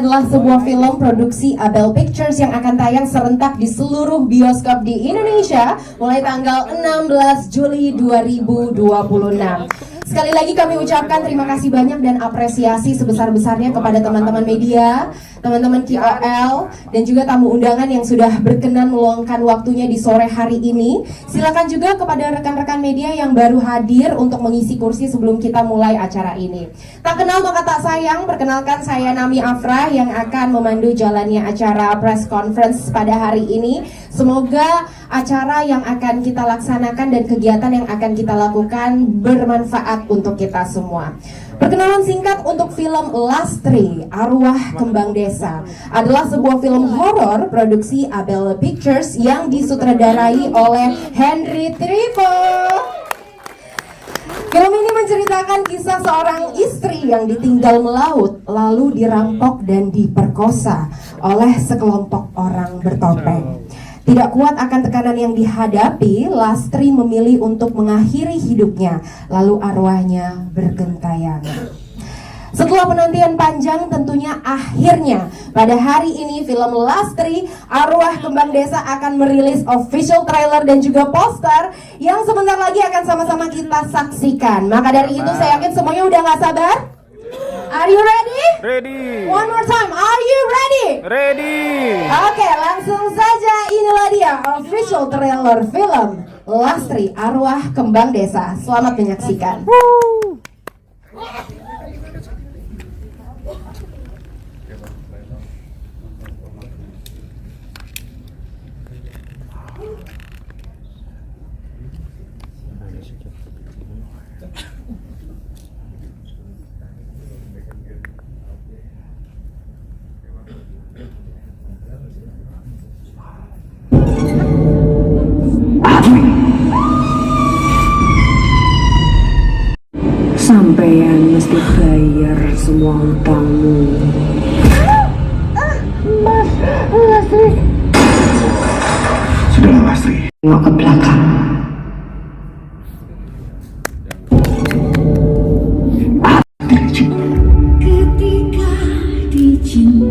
adalah sebuah film produksi Abel Pictures yang akan tayang serentak di seluruh bioskop di Indonesia mulai tanggal 16 Juli 2026. Sekali lagi kami ucapkan terima kasih banyak dan apresiasi sebesar-besarnya kepada teman-teman media, teman-teman KOL, dan juga tamu undangan yang sudah berkenan meluangkan waktunya di sore hari ini. Silakan juga kepada rekan-rekan media yang baru hadir untuk mengisi kursi sebelum kita mulai acara ini. Tak kenal maka tak sayang, perkenalkan saya Nami Afra yang akan memandu jalannya acara press conference pada hari ini. Semoga acara yang akan kita laksanakan dan kegiatan yang akan kita lakukan bermanfaat untuk kita semua. Perkenalan singkat untuk film Lastri, Arwah Kembang Desa adalah sebuah film horor produksi Abel Pictures yang disutradarai oleh Henry Trivo. Film ini menceritakan kisah seorang istri yang ditinggal melaut lalu dirampok dan diperkosa oleh sekelompok orang bertopeng. Tidak kuat akan tekanan yang dihadapi, Lastri memilih untuk mengakhiri hidupnya, lalu arwahnya bergentayangan. Setelah penantian panjang tentunya akhirnya pada hari ini film Lastri, Arwah Kembang Desa akan merilis official trailer dan juga poster yang sebentar lagi akan sama-sama kita saksikan. Maka dari itu saya yakin semuanya udah gak sabar. Are you ready? Ready. One more time, are you ready? Ready. Oke, langsung saja inilah dia official trailer film Lastri, Arwah Kembang Desa. Selamat menyaksikan. Sampeyan mesti bayar semua hutangmu. Mas, Lastri. Sudahlah Lastri. Tengok ke belakang.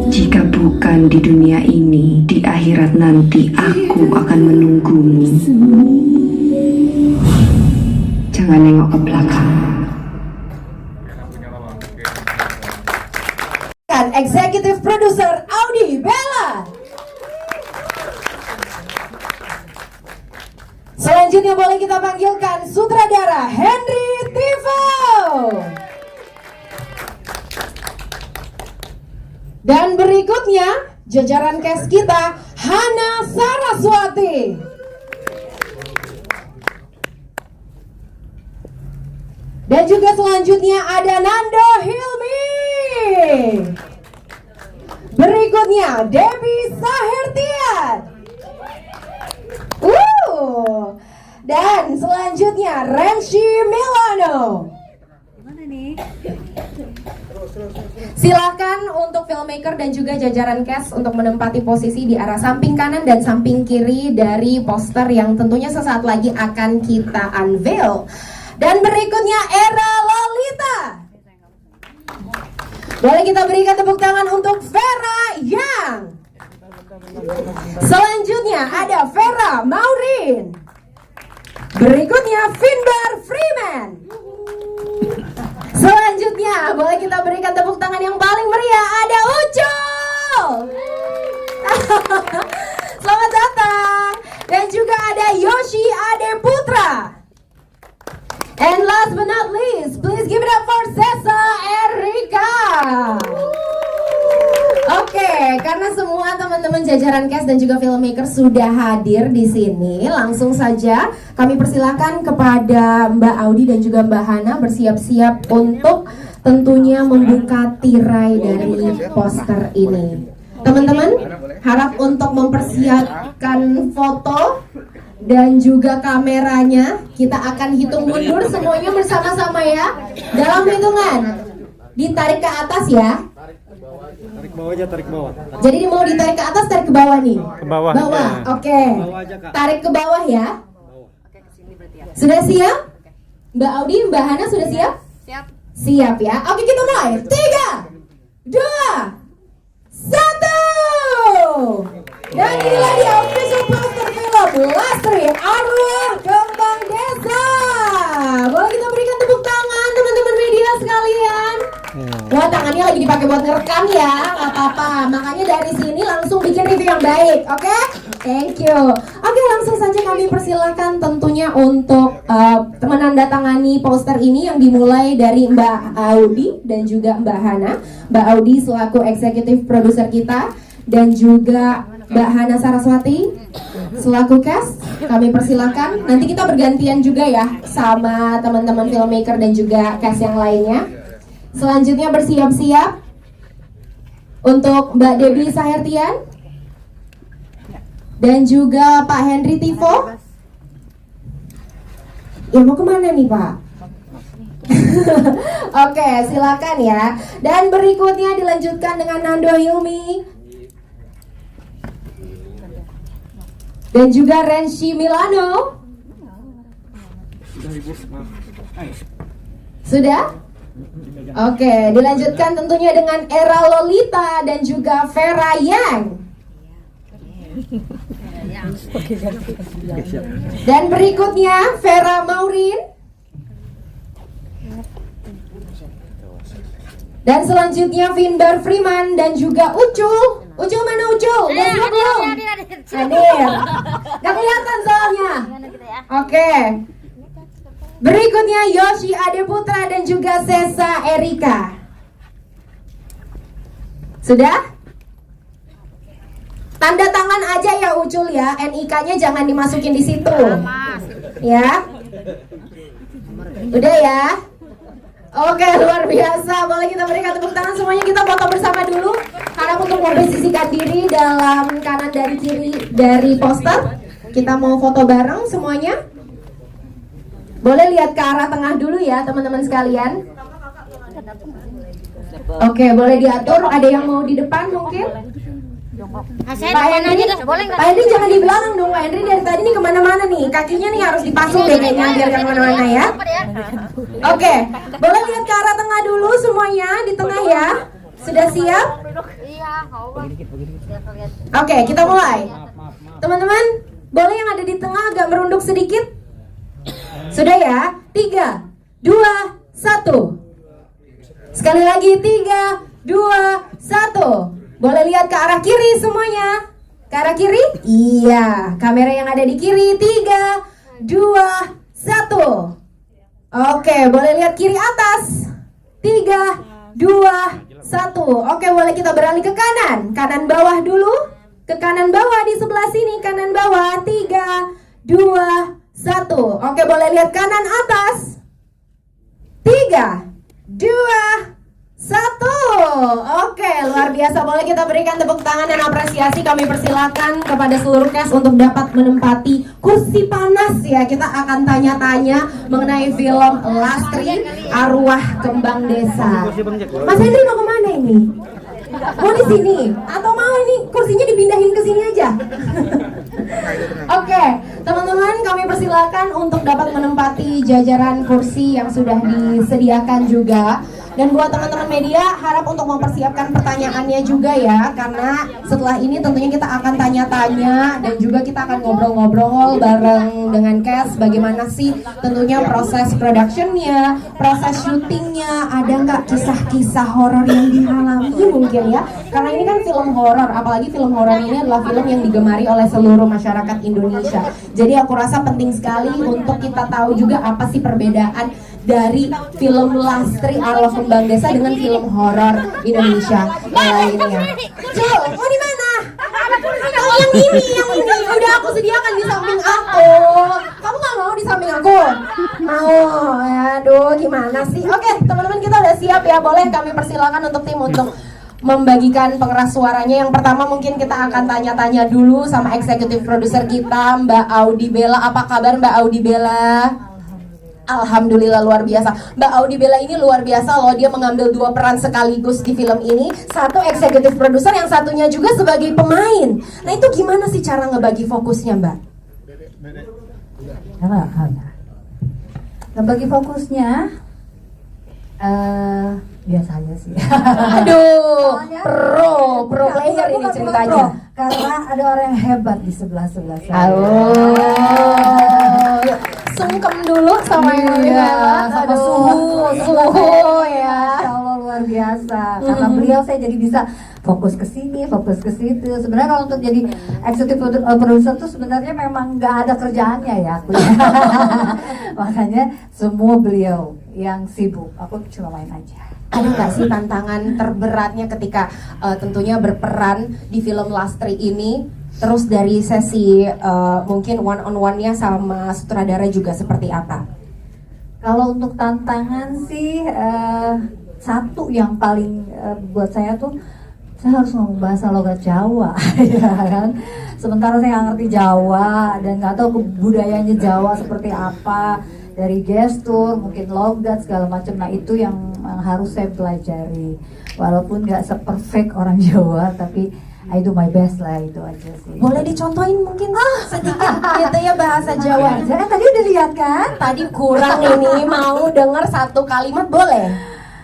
Jika bukan di dunia ini, di akhirat nanti aku akan menunggumu. Jangan nengok ke belakang. Executive Producer Audi Bella. Selanjutnya boleh kita panggilkan sutradara Henry Trivo. Dan berikutnya jajaran cast kita Hana Saraswati. Dan juga selanjutnya ada Nando Hilmi. Berikutnya Debbie Sahertian. Dan selanjutnya Renshi Milano. Silakan untuk filmmaker dan juga jajaran cast untuk menempati posisi di arah samping kanan dan samping kiri dari poster yang tentunya sesaat lagi akan kita unveil. Dan berikutnya Era Lolita. Boleh kita berikan tepuk tangan untuk Vera Yang. Selanjutnya ada Vera Maureen. Berikutnya Finbar Freeman. Selanjutnya boleh kita berikan tepuk tangan yang paling meriah, ada Ucul. Selamat datang. Dan juga ada Yoshi Ade Putra. And last but not least, please give it up for Sesa Erika. Oke, karena semua teman-teman jajaran cast dan juga filmmaker sudah hadir di sini, langsung saja kami persilakan kepada Mbak Audi dan juga Mbak Hana bersiap-siap untuk tentunya membuka tirai dari poster ini. Teman-teman, harap untuk mempersiapkan foto dan juga kameranya. Kita akan hitung mundur semuanya bersama-sama ya. Dalam hitungan, ditarik ke atas ya. Tarik bawah aja, tarik bawah. Jadi mau ditarik ke atas, tarik ke bawah nih. Ke bawah. Bawah, Ya. oke. Bawah aja, Kak. Tarik ke bawah ya. Sudah siap? Mbak Audi, Mbak Hana sudah siap? Siap. Siap ya. Oke, kita mulai. 3, 2, 1. Dan inilah dia official poster film Lastri Arwah Kembang Desa. Boleh kita berikan tepuk tangan teman-teman media sekalian. Wah, tangannya lagi dipakai buat ngerekam ya, nggak apa-apa. Makanya dari sini langsung bikin review yang baik, oke? Thank you. Oke, langsung saja kami persilahkan tentunya untuk menandatangani poster ini yang dimulai dari Mbak Audi dan juga Mbak Hana. Mbak Audi selaku eksekutif produser kita dan juga Mbak Hana Saraswati selaku cast. Kami persilahkan. Nanti kita bergantian juga ya sama teman-teman filmmaker dan juga cast yang lainnya. Selanjutnya bersiap-siap untuk Mbak Debbie Sahertian dan juga Pak Henry Tivo. Ya mau kemana nih Pak? Oke, silakan ya. Dan berikutnya dilanjutkan dengan Nando Hilmi dan juga Renshi Milano. Sudah? Oke, dilanjutkan tentunya dengan Era Lolita dan juga Vera Yang. Dan berikutnya Vera Maurin. Dan selanjutnya Vinbar Freeman dan juga Ucul. Ucul mana Ucul? Udah siap belum? Hadir. Gak kelihatan soalnya. Oke. Berikutnya Yoshi Adeputra dan juga Sesa Erika. Sudah? Tanda tangan aja ya Ucul ya. NIK-nya jangan dimasukin di situ. Ya. Udah ya. Oke, luar biasa. Boleh kita berikan tepuk tangan semuanya. Kita foto bersama dulu. Harap untuk memposisikan diri dalam kanan dan kiri dari poster. Kita mau foto bareng semuanya. Boleh lihat ke arah tengah dulu ya teman-teman sekalian. Oke, boleh diatur. Ada yang mau di depan mungkin? Pak Henry, Pak Henry jangan di belakang dong. Pak Henry dari tadi nih kemana-mana nih. Kakinya nih harus dipasung deh kayaknya biar kemana-mana ya. Oke, boleh lihat ke arah tengah dulu semuanya. Di tengah ya. Sudah siap? Oke, kita mulai. Teman-teman, boleh yang ada di tengah agak merunduk sedikit? Sudah ya? 3, 2, 1. Sekali lagi 3, 2, 1. Boleh lihat ke arah kiri semuanya. Ke arah kiri? Iya. Kamera yang ada di kiri. 3, 2, 1. Oke, boleh lihat kiri atas. 3, 2, 1. Oke, boleh kita beralih ke kanan. Kanan bawah dulu. Ke kanan bawah di sebelah sini. Kanan bawah. 3, 2, 1. Oke, boleh lihat kanan atas. 3, 2, 1. Oke, luar biasa. Boleh kita berikan tepuk tangan dan apresiasi. Kami persilakan kepada seluruh cast untuk dapat menempati kursi panas ya. Kita akan tanya-tanya mengenai film Lastri Arwah Kembang Desa. Mas Henry mau kemana ini? Mau di sini? Atau mau ini kursinya dipindahin ke sini aja? Oke, teman-teman, kami persilakan untuk dapat menempati jajaran kursi yang sudah disediakan juga. Dan buat teman-teman media, harap untuk mempersiapkan pertanyaannya juga ya. Karena setelah ini tentunya kita akan tanya-tanya dan juga kita akan ngobrol-ngobrol bareng dengan cast. Bagaimana sih tentunya proses productionnya, proses syutingnya, ada nggak kisah-kisah horor yang dialami mungkin ya. Karena ini kan film horor, apalagi film horor ini adalah film yang digemari oleh seluruh masyarakat Indonesia. Jadi aku rasa penting sekali untuk kita tahu juga apa sih perbedaan dari film Lastri Arwah Kembang Desa dengan film horor Indonesia lainnya. Cul, mau di mana? Oh, yang ini udah aku sediakan di samping aku. Kamu nggak mau di samping aku? Mau? Aduh, gimana sih? Oke, teman-teman kita udah siap ya. Boleh kami persilakan untuk tim untuk membagikan pengeras suaranya. Yang pertama mungkin kita akan tanya-tanya dulu sama eksekutif produser kita, Mbak Audi Bella. Apa kabar Mbak Audi Bella? Alhamdulillah luar biasa. Mbak Audi Bella ini luar biasa loh. Dia mengambil 2 peran sekaligus di film ini. Satu eksekutif produser, yang satunya juga sebagai pemain. Nah itu gimana sih cara ngebagi fokusnya Mbak? Ngebagi fokusnya biasa aja sih. Aduh, Soalnya- pro player ini Bukan ceritanya. pro, karena ada orang yang hebat di sebelah saya. Oh, sungkem dulu sama yang Iya, hebat. sama Aduh, suhu ya. Masya Allah luar biasa. Karena beliau saya jadi bisa fokus ke sini, fokus ke situ. Sebenarnya kalau untuk jadi eksekutif produser tuh sebenarnya memang nggak ada kerjaannya ya aku. Makanya semua beliau yang sibuk, aku cuma main aja. Ada nggak sih tantangan terberatnya ketika tentunya berperan di film Lastri ini? Terus dari sesi mungkin one on one-nya sama sutradara juga seperti apa? Kalau untuk tantangan sih satu yang paling buat saya tuh saya harus ngomong bahasa logat Jawa, ya kan. Sementara saya nggak ngerti Jawa dan nggak tahu budayanya Jawa seperti apa, dari gestur, mungkin logat segala macam. Nah itu yang harus saya pelajari. Walaupun nggak seperfect orang Jawa, tapi I do my best lah, itu aja sih. Boleh dicontohin mungkin sedikit gitu ya bahasa Jawa. Aja kan tadi udah lihat kan? Tadi kurang ini, mau denger 1 kalimat boleh?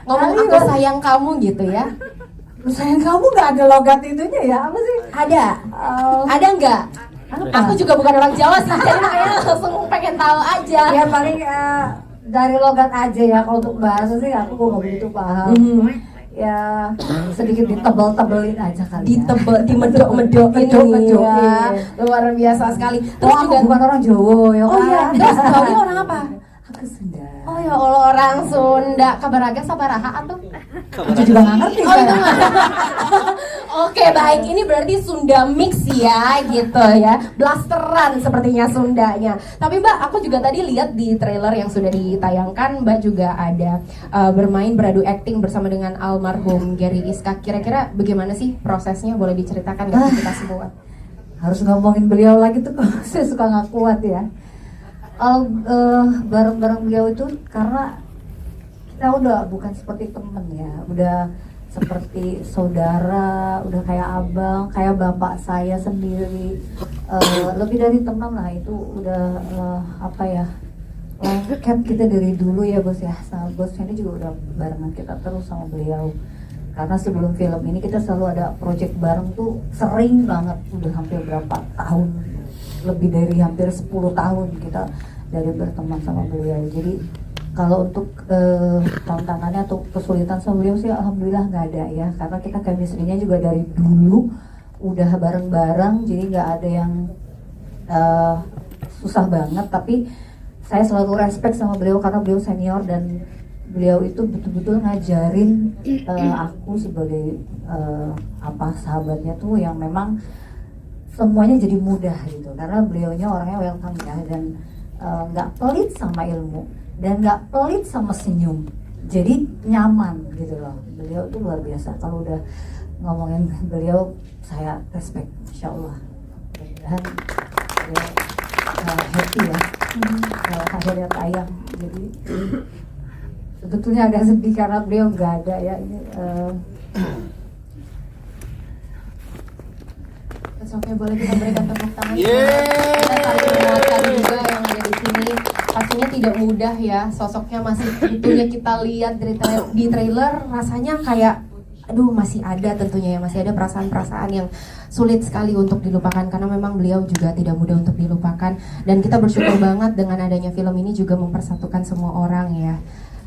Ngomong aku Kalimat. sayang kamu gitu ya. Sayang kamu nggak ada logat itunya ya? Apa sih? Ada? Ada nggak? Apa? Aku juga bukan orang Jawa sih, jadi makanya langsung pengen tahu aja. Ya paling dari logat aja ya. Kalau untuk bahasa sih aku nggak begitu paham. Ya sedikit ditebel-tebelin aja kali ya. Dimedok-medokin Medok-medokin. ya. Luar biasa sekali. Oh, Terus aku juga bukan orang Jawa ya Oh iya, kan? terus Baudi orang apa? Aku Sunda. Oh ya Allah, orang Sunda. Kabaraga sabaraha atuh? Aku juga nggak ngerti. Oh itu saya. nggak. Oke baik, ini berarti Sunda mix ya gitu ya. Blasteran sepertinya Sundanya. Tapi Mbak, aku juga tadi lihat di trailer yang sudah ditayangkan, Mbak juga ada beradu acting bersama dengan almarhum Gary Iskak. Kira-kira bagaimana sih prosesnya? Boleh diceritakan nggak ke kita semua? Harus ngomongin beliau lagi tuh saya suka nggak kuat ya. Kalau bareng-bareng beliau itu karena kita udah bukan seperti temen ya, udah seperti saudara, udah kayak abang, kayak bapak saya sendiri, lebih dari teman lah. Itu udah apa ya, lengkap kita dari dulu ya bos ya. Sama bos ini juga udah barengan kita terus sama beliau. Karena sebelum film ini kita selalu ada project bareng tuh sering banget, udah hampir berapa tahun, lebih dari hampir 10 tahun kita dari berteman sama beliau. Jadi kalau untuk tantangannya atau kesulitan sama beliau sih alhamdulillah nggak ada ya, karena kita chemistry-nya juga dari dulu udah bareng-bareng, jadi nggak ada yang susah banget. Tapi saya selalu respect sama beliau karena beliau senior dan beliau itu betul-betul ngajarin aku sebagai sahabatnya tuh yang memang semuanya jadi mudah gitu, karena beliaunya orangnya welcome ya, dan nggak pelit sama ilmu dan nggak pelit sama senyum, jadi nyaman gitu loh. Beliau tuh luar biasa. Kalau udah ngomongin beliau saya respect, insya Allah. Dan beliau happy ya kalau akhirnya tayang. Jadi sebetulnya agak sedih karena beliau nggak ada ya ini. Oke, boleh kita berikan tepuk tangan. Kita saling menguatkan juga yang ada di sini. Pastinya tidak mudah ya, sosoknya masih tentunya kita lihat di trailer rasanya kayak aduh masih ada tentunya ya, masih ada perasaan-perasaan yang sulit sekali untuk dilupakan karena memang beliau juga tidak mudah untuk dilupakan, dan kita bersyukur banget dengan adanya film ini juga mempersatukan semua orang ya.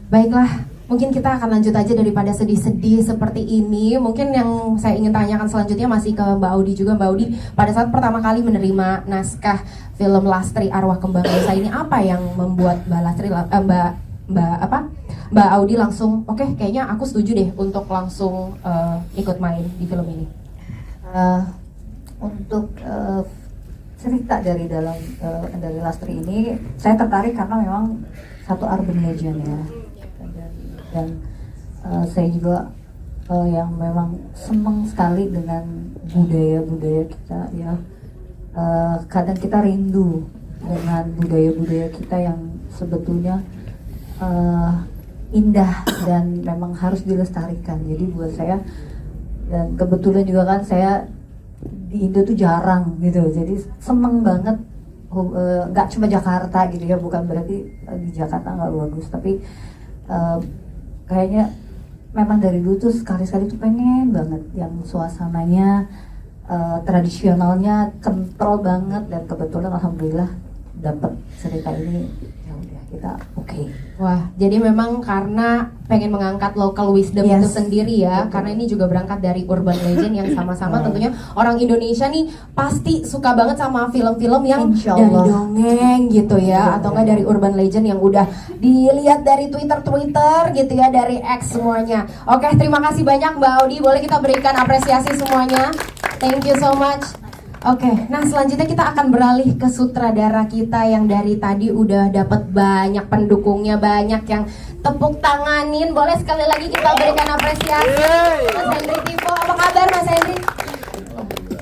Baiklah, mungkin kita akan lanjut aja daripada sedih-sedih seperti ini. Mungkin yang saya ingin tanyakan selanjutnya masih ke Mbak Audi juga. Mbak Audi, pada saat pertama kali menerima naskah film Lastri Arwah Kembang Desa ini, apa yang membuat Mbak Lastri, Mbak Audi langsung oke, kayaknya aku setuju deh untuk langsung ikut main di film ini? Untuk cerita dari dari Lastri ini saya tertarik karena memang satu urban legend ya, dan saya juga yang memang senang sekali dengan budaya-budaya kita ya. Kadang kita rindu dengan budaya-budaya kita yang sebetulnya indah dan memang harus dilestarikan. Jadi buat saya, dan kebetulan juga kan saya di Indo tuh jarang gitu, jadi seneng banget. Nggak cuma Jakarta gitu ya, bukan berarti di Jakarta nggak bagus, tapi kayaknya memang dari dulu tuh sekali-sekali tuh pengen banget yang suasananya tradisionalnya kental banget, dan kebetulan alhamdulillah dapat cerita ini. Ya udah, kita oke. Wah, jadi memang karena pengen mengangkat local wisdom Yes. itu sendiri ya. Betul. Karena ini juga berangkat dari urban legend yang sama-sama tentunya orang Indonesia nih pasti suka banget sama film-film yang Insya dari Allah. dongeng gitu ya, atau enggak dari urban legend yang udah dilihat dari Twitter gitu ya, dari X semuanya. Oke, terima kasih banyak Mbak Audi. Boleh kita berikan apresiasi semuanya. Thank you so much. Oke, nah selanjutnya kita akan beralih ke sutradara kita yang dari tadi udah dapat banyak pendukungnya, banyak yang tepuk tanganin. Boleh sekali lagi kita berikan apresiasi. Mas Hendrik Tivo, apa kabar Mas Hendrik?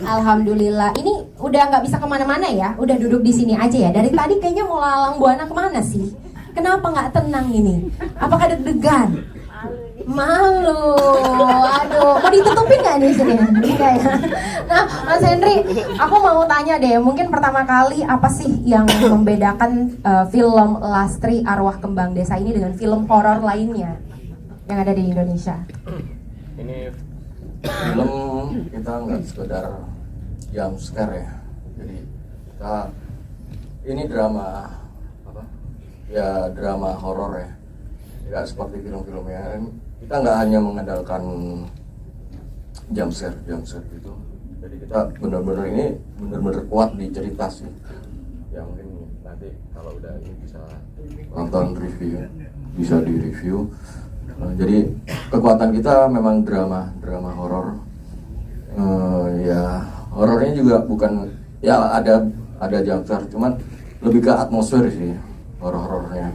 Alhamdulillah. Ini udah nggak bisa kemana-mana ya? Udah duduk di sini aja ya? Dari tadi kayaknya mau lalang buana kemana sih? Kenapa nggak tenang ini? Apakah deg-degan? Malu, aduh, mau ditutupin nggak nih sini? Enggak ya. Nah, Mas Henry, aku mau tanya deh, mungkin pertama kali apa sih yang membedakan film Lastri Arwah Kembang Desa ini dengan film horor lainnya yang ada di Indonesia? Ini film kita nggak sekedar jump scare ya, jadi kita ini drama apa? Ya drama horor ya, nggak seperti film-filmnya. Kita nggak hanya mengandalkan jump scare gitu. Jadi kita benar-benar ini benar-benar kuat di cerita sih. Ya mungkin nanti kalau udah ini bisa nonton review, bisa di review. Jadi kekuatan kita memang drama horor. Ya horornya juga bukan ya ada jump scare, cuman lebih ke atmosfer sih horornya.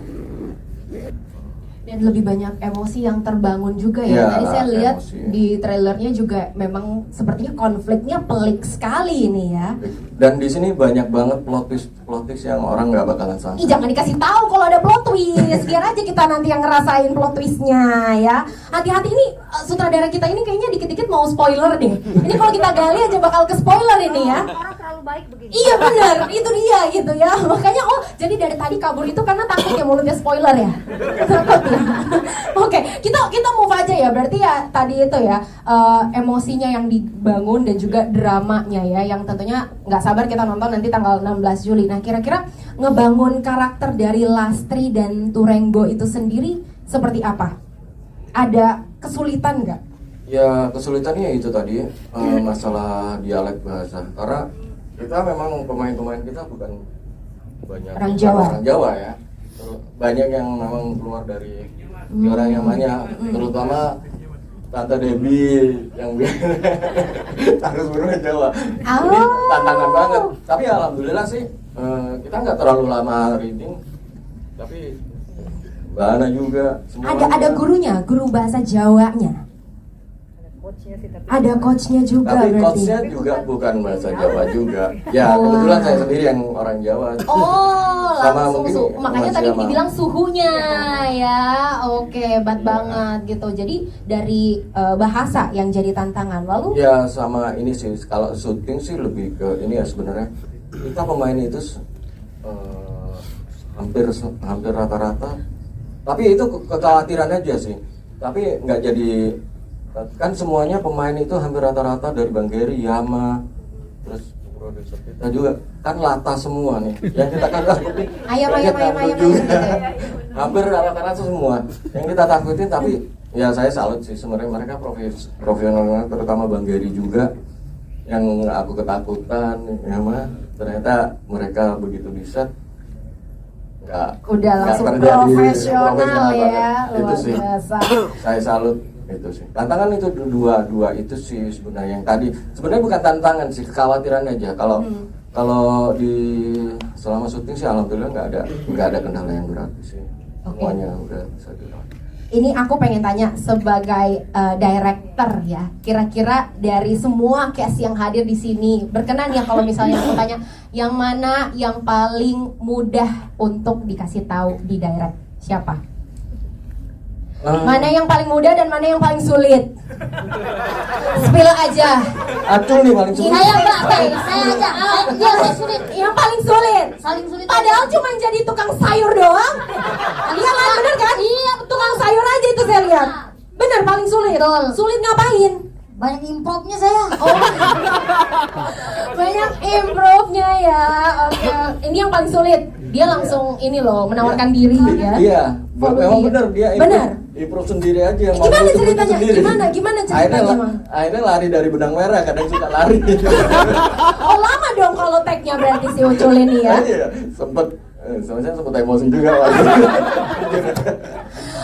Dan lebih banyak emosi yang terbangun juga ya. Ya, Tadi saya lihat emosi. di trailernya juga memang sepertinya konfliknya pelik sekali ini ya. Dan di sini banyak banget plot twist yang orang nggak bakalan Ih, sangka. jangan dikasih tahu kalau ada plot twist. Biar aja kita nanti yang ngerasain plot twistnya ya. Hati-hati ini sutradara kita ini kayaknya dikit-dikit mau spoiler deh. Ini kalau kita gali aja bakal ke spoiler ini ya. Orang terlalu baik begini. Iya benar, itu dia gitu ya. Makanya jadi dari tadi kabur itu karena takut ya mulutnya spoiler ya. Takut ya. Oke, kita move aja ya. Berarti ya tadi itu ya emosinya yang dibangun dan juga dramanya ya, yang tentunya nggak sabar kita nonton nanti tanggal 16 Juli. Nah, kira-kira ngebangun karakter dari Lastri dan Turenggo itu sendiri seperti apa? Ada kesulitan nggak? Ya kesulitannya itu tadi masalah dialek bahasa. Karena kita memang pemain-pemain kita bukan banyak Orang Jawa. Orang Jawa ya. Banyak yang memang keluar dari orang yang banyak, terutama Tante Debbie yang harus berbahasa Jawa. Ini tantangan banget. Tapi alhamdulillah sih kita nggak terlalu lama reading. Tapi Mbak Ana juga. Ada gurunya, guru bahasa Jawanya. Ada coachnya juga Tapi berarti. coachnya juga bukan bahasa Jawa juga. Ya Oh. kebetulan saya sendiri yang orang Jawa. Oh, Sama langsung mungkin makanya masih tadi sama. dibilang suhunya ya. Oke, hebat banget gitu. Jadi dari bahasa yang jadi tantangan. Lalu Ya sama ini sih, kalau syuting sih lebih ke ini ya sebenarnya. Kita pemain itu hampir rata-rata. Tapi itu kekhawatiran aja sih. Tapi nggak jadi, kan semuanya pemain itu hampir rata-rata dari Bang Geri, Yama, terus produser kita juga kan lata semua nih. Yang kita kan takutin ayam juga. gitu ya. Hampir rata-rata semua yang kita takutin, tapi ya saya salut sih sebenarnya mereka profesional, terutama Bang Geri juga yang aku ketakutan ya mah, ternyata mereka begitu di set udah langsung terjadi profesional ya, banget. Itu luar sih biasa. saya salut itu sih. Tantangan itu dua itu sih sebenarnya, yang tadi sebenarnya bukan tantangan sih, kekhawatiran aja. Kalau di selama syuting sih alhamdulillah nggak ada kendala yang berat sih. Semuanya udah bisa dilewati. Ini aku pengen tanya sebagai director ya. Kira-kira dari semua cast yang hadir di sini, berkenan ya kalau misalnya aku tanya yang mana yang paling mudah untuk dikasih tahu di direct? Siapa? Mana yang paling mudah dan mana yang paling sulit? Spill aja. Acung nih paling sulit. Saya Mbak, saya aja. Dia saya sulit. Yang paling sulit. Saling sulit. Padahal cuma jadi tukang sayur doang. Iya kan, bener kan? Iya, tukang sayur aja itu saya lihat. Bener, paling sulit. Betul. Sulit ngapain? Banyak improvnya saya. Oh, banyak improve-nya ya. Oke, ini yang paling sulit. Dia langsung ini loh, menawarkan diri ya. Iya, memang Volunteer. benar dia Benar. improve sendiri aja. Mau Gimana nutup itu ceritanya? sendiri. Gimana ceritanya, Mang? Akhirnya lari dari benang merah, kadang suka lari. Oh, lama dong kalau tag-nya berarti si Ucul ini ya. Iya, sebenarnya sempet emosi juga waktu.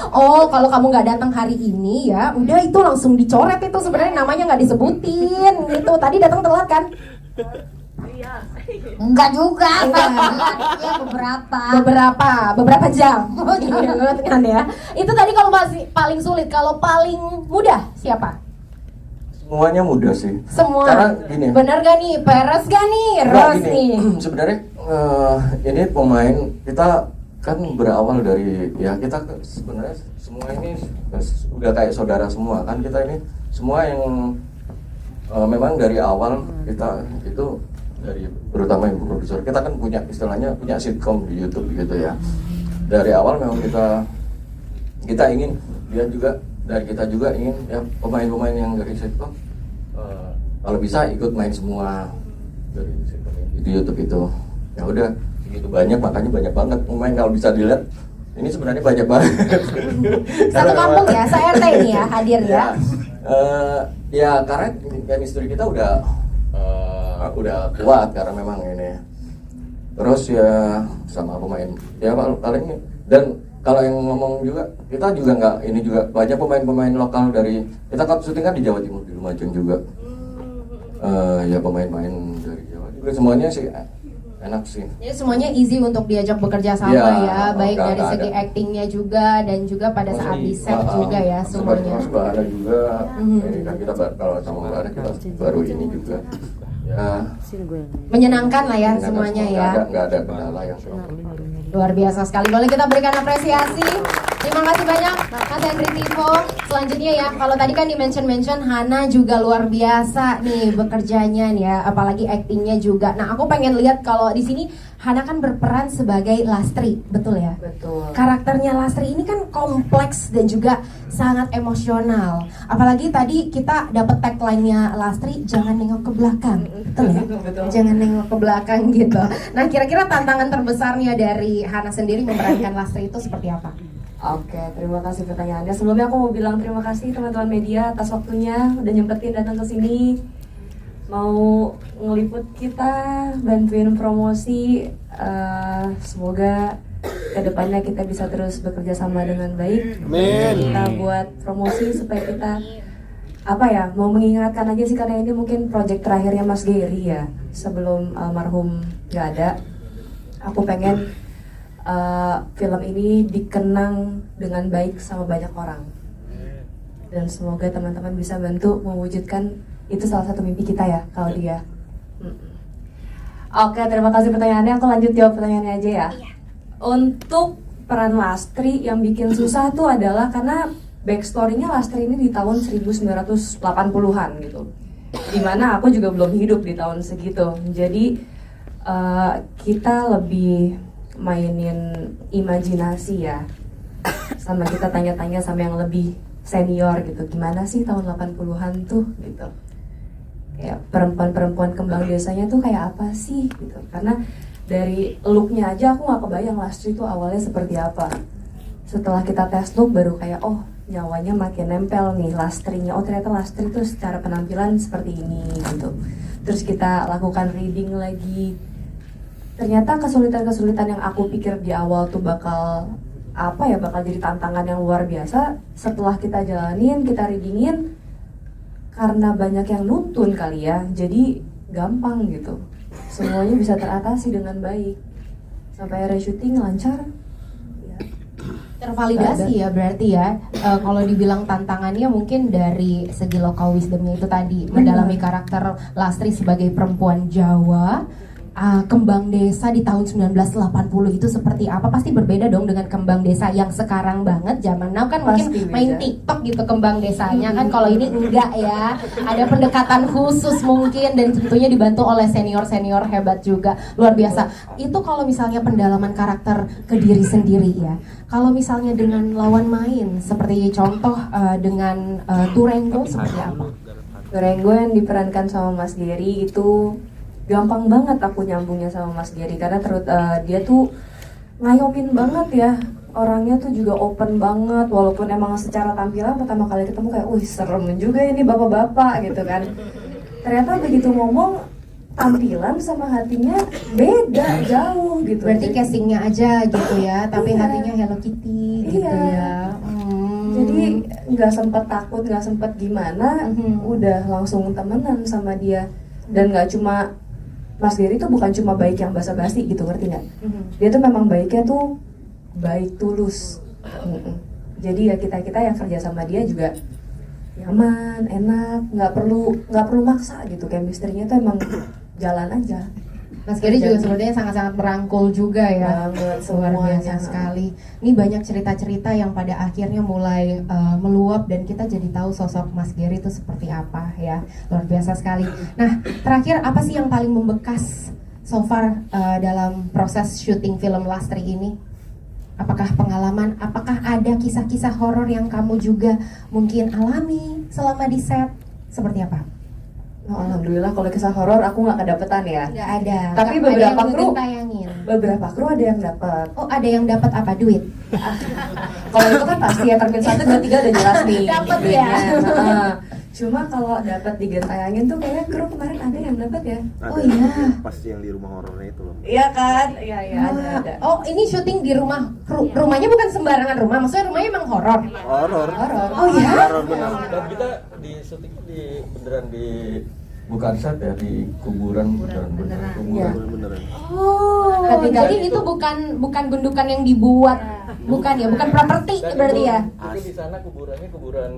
Oh, kalau kamu nggak datang hari ini ya, udah itu langsung dicoret itu sebenarnya namanya nggak disebutin gitu. Tadi datang telat kan? Enggak juga, Enggak. ya beberapa. Beberapa jam. Oh, gitu kan ya. Itu tadi kalau masih paling sulit, kalau paling mudah siapa? Semuanya mudah sih. Semua. Karena gini. Bener gak nih? Peres gak nih? Enggak, Ros gini, nih. sebenarnya ini pemain kita kan berawal dari ya kita sebenarnya semua ini udah kayak saudara semua kan, kita ini semua yang memang dari awal kita itu dari terutama ibu produser kita kan punya istilahnya punya sitkom di YouTube gitu ya. Dari awal memang kita ingin dia juga dari kita juga ingin ya pemain-pemain yang dari sitkom kalau bisa ikut main semua dari sitkom di YouTube itu. Ya udah segitu banyak, makanya banyak banget pemain kalau bisa dilihat ini sebenarnya banyak banget. Satu kampung ya, se-RT ini ya hadir ya. Ya karena chemistry kita udah kuat karena memang ini. Terus ya sama pemain ya paling dan kalau yang ngomong juga kita juga nggak ini juga banyak pemain-pemain lokal dari kita kan syuting kan di Jawa Timur di Lumajang juga. Ya pemain-pemain dari Jawa juga semuanya sih enak sih. Jadi semuanya easy untuk diajak bekerja sama ya, baik dari segi actingnya juga dan juga pada saat di set juga ya semuanya. Mas Bahana juga, ini kan kita kalau sama Bahana kita baru ini juga. Ya, Menyenangkan lah ya semuanya ya. Nggak ada kendala yang Luar biasa sekali. Boleh kita berikan apresiasi. Terima kasih banyak Mas Henry Tivo. Selanjutnya ya, kalau tadi kan di mention Hana juga luar biasa nih bekerjanya nih ya, apalagi aktingnya juga. Nah, aku pengen lihat kalau di sini Hana kan berperan sebagai Lastri, betul ya? Betul. Karakternya Lastri ini kan kompleks dan juga sangat emosional. Apalagi tadi kita dapat tagline-nya Lastri, jangan nengok ke belakang, betul ya? Jangan nengok ke belakang gitu. Nah, kira-kira tantangan terbesarnya dari Hana sendiri memerankan Lastri itu seperti apa? Oke, terima kasih pertanyaannya. Sebelumnya aku mau bilang terima kasih teman-teman media atas waktunya udah nyempetin datang ke sini. Mau ngeliput kita, bantuin promosi. Semoga kedepannya kita bisa terus bekerja sama dengan baik. Amin. Kita buat promosi supaya kita mau mengingatkan aja sih, karena ini mungkin project terakhirnya Mas Gary ya. Sebelum almarhum gak ada, aku pengen film ini dikenang dengan baik sama banyak orang. Dan semoga teman-teman bisa bantu mewujudkan itu, salah satu mimpi kita ya, kalau dia. Oke, terima kasih pertanyaannya. Aku lanjut jawab pertanyaannya aja ya. Untuk peran Lastri yang bikin susah tuh adalah karena backstory-nya Lastri ini di tahun 1980-an gitu, dimana aku juga belum hidup di tahun segitu. Jadi kita lebih mainin imajinasi ya, sama kita tanya-tanya sama yang lebih senior gitu, gimana sih tahun 80-an tuh gitu, kayak perempuan-perempuan kembang desanya tuh kayak apa sih gitu. Karena dari looknya aja aku nggak kebayang Lastri tuh awalnya seperti apa. Setelah kita tes look baru kayak oh nyawanya makin nempel nih Lastrinya, oh ternyata Lastri tuh secara penampilan seperti ini gitu. Terus kita lakukan reading lagi. Ternyata kesulitan-kesulitan yang aku pikir di awal tuh bakal jadi tantangan yang luar biasa. Setelah kita jalanin, kita readingin, karena banyak yang nuntun kali ya, jadi gampang gitu. Semuanya bisa teratasi dengan baik. Sampai akhirnya syuting lancar. Ya. Tervalidasi ya berarti ya. Kalau dibilang tantangannya mungkin dari segi local wisdomnya itu tadi, mendalami karakter Lastri sebagai perempuan Jawa. Kembang desa di tahun 1980 itu seperti apa? Pasti berbeda dong dengan kembang desa yang sekarang banget. Zaman now kan mungkin Pasti main beda. TikTok gitu kembang desanya kan. Kalau ini enggak ya. Ada pendekatan khusus mungkin dan tentunya dibantu oleh senior-senior hebat juga. Luar biasa. Itu kalau misalnya pendalaman karakter ke diri sendiri ya. Kalau misalnya dengan lawan main seperti contoh dengan Turengo seperti apa? Turengo yang diperankan sama Mas Gary itu gampang banget aku nyambungnya sama Mas Gary karena dia tuh ngayomin banget ya, orangnya tuh juga open banget walaupun emang secara tampilan pertama kali ketemu kayak wih serem juga ini bapak-bapak gitu kan, ternyata begitu ngomong tampilan sama hatinya beda jauh gitu. Berarti casingnya aja gitu ya, tapi Iya. hatinya Hello Kitty gitu Iya. ya. Jadi nggak sempet takut, nggak sempet gimana, Mhm. udah langsung temenan sama dia. Dan nggak cuma Mas Gary tuh bukan cuma baik yang basa-basi gitu, ngerti nggak? Dia tuh memang baiknya tuh baik tulus. Jadi ya kita yang kerja sama dia juga nyaman, enak, nggak perlu maksa gitu. Chemistry-nya tuh emang jalan aja. Mas Gary juga sepertinya sangat-sangat merangkul juga ya. Banget, Luar biasa semuanya. sekali. Ini banyak cerita-cerita yang pada akhirnya mulai meluap dan kita jadi tahu sosok Mas Gary itu seperti apa ya. Luar biasa sekali. Nah, terakhir apa sih yang paling membekas so far dalam proses syuting film Lastri ini? Apakah pengalaman, apakah ada kisah-kisah horor yang kamu juga mungkin alami selama di set? Seperti apa? Oh, alhamdulillah kalau kisah horor aku nggak kedapetan ya. Nggak ada. Tapi Nggak beberapa ada yang kru- tayangin. Beberapa kru ada yang dapat. Oh, ada yang dapat apa? Duit? Kalau itu kan pasti ya terbit 1, 2, 3 udah jelas nih. Dapet duitnya. ya. Heeh. Cuma kalau dapat digentayangin tuh kayaknya kru kemarin ada yang dapat ya. Oh iya. Pasti yang di rumah horornya itu loh. Iya kan? Iya ada. Oh, ini syuting di rumah. Rumahnya bukan sembarangan rumah. Maksudnya rumahnya emang horor. Horor. Oh ya? Horor benar. Dan kita di syuting di beneran di bukan set ya, di kuburan beneran Iya. Beneran. Oh, jadi itu bukan gundukan yang dibuat. Bukan ya, bukan properti berarti ya. Itu di sana kuburannya kuburan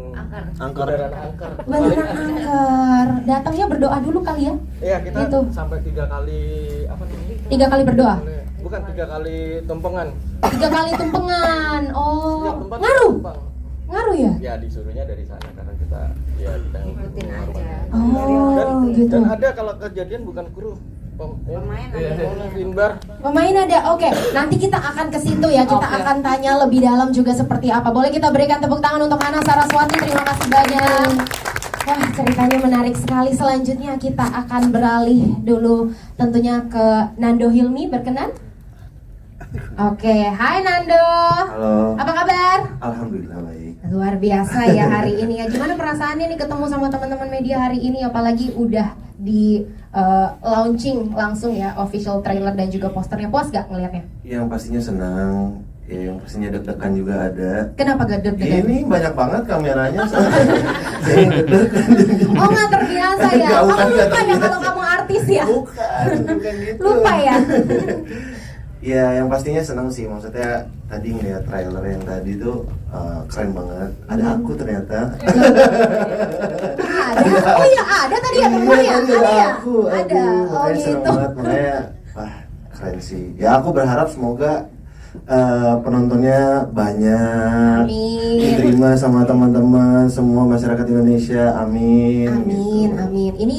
Angker. beneran angker. Beneran angker. Datangnya berdoa dulu kali ya. Iya, kita Gitu. sampai 3 kali apa namanya? 3 kali berdoa. Bukan 3 kali tempengan. 3 kali tempengan. Oh, Setiap tempat ngaruh. tumpeng. Ngaruh ya? Ya disuruhnya dari sana karena kita yang Ikutin aja. Oh, gitu. Dan ada kalau kejadian bukan kru pemain Finbar. Pemain ada, oke. Nanti kita akan ke situ ya. Kita akan tanya lebih dalam juga seperti apa. Boleh kita berikan tepuk tangan untuk Ana Saraswati. Terima kasih banyak. Wah, ceritanya menarik sekali. Selanjutnya kita akan beralih dulu tentunya ke Nando Hilmi. Berkenan? Oke, hai Nando. Halo. Apa kabar? Alhamdulillah baik. Luar biasa ya hari ini ya. Gimana perasaannya nih ketemu sama teman-teman media hari ini, apalagi udah di launching langsung ya official trailer dan juga posternya. Puas gak ngelihatnya? Yang pastinya senang, ya yang pastinya deg-degan juga ada. Kenapa gak deg-degan? Ini banyak banget kameranya, saya deg-degan. Oh nggak terbiasa ya? Nggak, Kamu bukan nggak lupa ya terbiasa. kalau kamu artis ya? Bukan gitu. Lupa ya? Ya yang pastinya senang sih, maksudnya tadi ngeliat trailer yang tadi tuh keren banget. Ada aku ternyata. Ada? Oh iya ada tadi ya temennya? Iya, Ada ya? aku. Ada. Aduh, Oh makanya seneng gitu. banget, makanya wah keren sih. Ya aku berharap semoga penontonnya banyak, Amin. diterima sama teman-teman semua masyarakat Indonesia. Amin. Amin, gitu. amin. Ini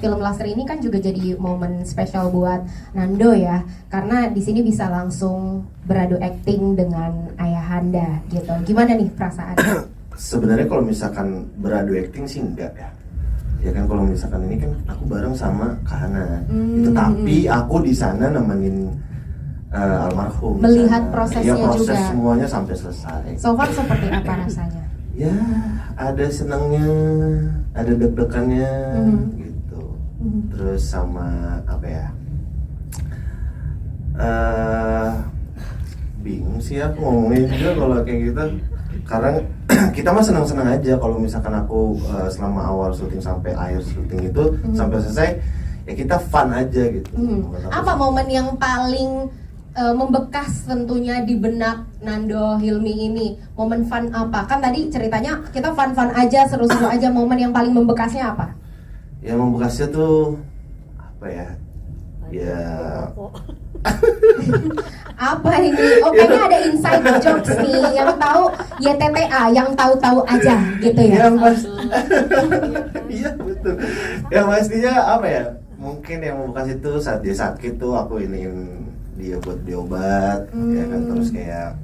film Lastri ini kan juga jadi momen spesial buat Nando ya, karena di sini bisa langsung beradu akting dengan ayahanda gitu. Gimana nih perasaannya? Sebenarnya kalau misalkan beradu akting sih enggak ya. Ya kan kalau misalkan ini kan aku bareng sama Kak Hana. Itu tapi aku di sana nemenin almarhum. di Melihat sana. prosesnya Ya, proses juga. semuanya sampai selesai. So far seperti apa rasanya? Ya ada senangnya, ada deg-degannya gitu. Terus sama apa ya? Bingung sih aku ngomongnya juga kalau kayak gitu. Karena kita mah senang-senang aja kalau misalkan aku selama awal syuting sampai akhir syuting itu sampai selesai ya kita fun aja gitu. Menurut aku Apa sih. momen yang paling membekas tentunya di benak Nando Hilmi ini? Momen fun apa? Kan tadi ceritanya kita fun-fun aja, seru-seru aja. Momen yang paling membekasnya apa? Yang membekasnya tuh apa ya? Ya Apa ini? Oh, kayaknya ada inside jokes nih. Yang tahu YTTA, yang tahu-tahu aja gitu ya. yang pas iya betul. Yang pastinya apa ya? Mungkin yang membekas itu saat dia sakit tuh aku iniin dia buat diobat, ya kan, terus kayak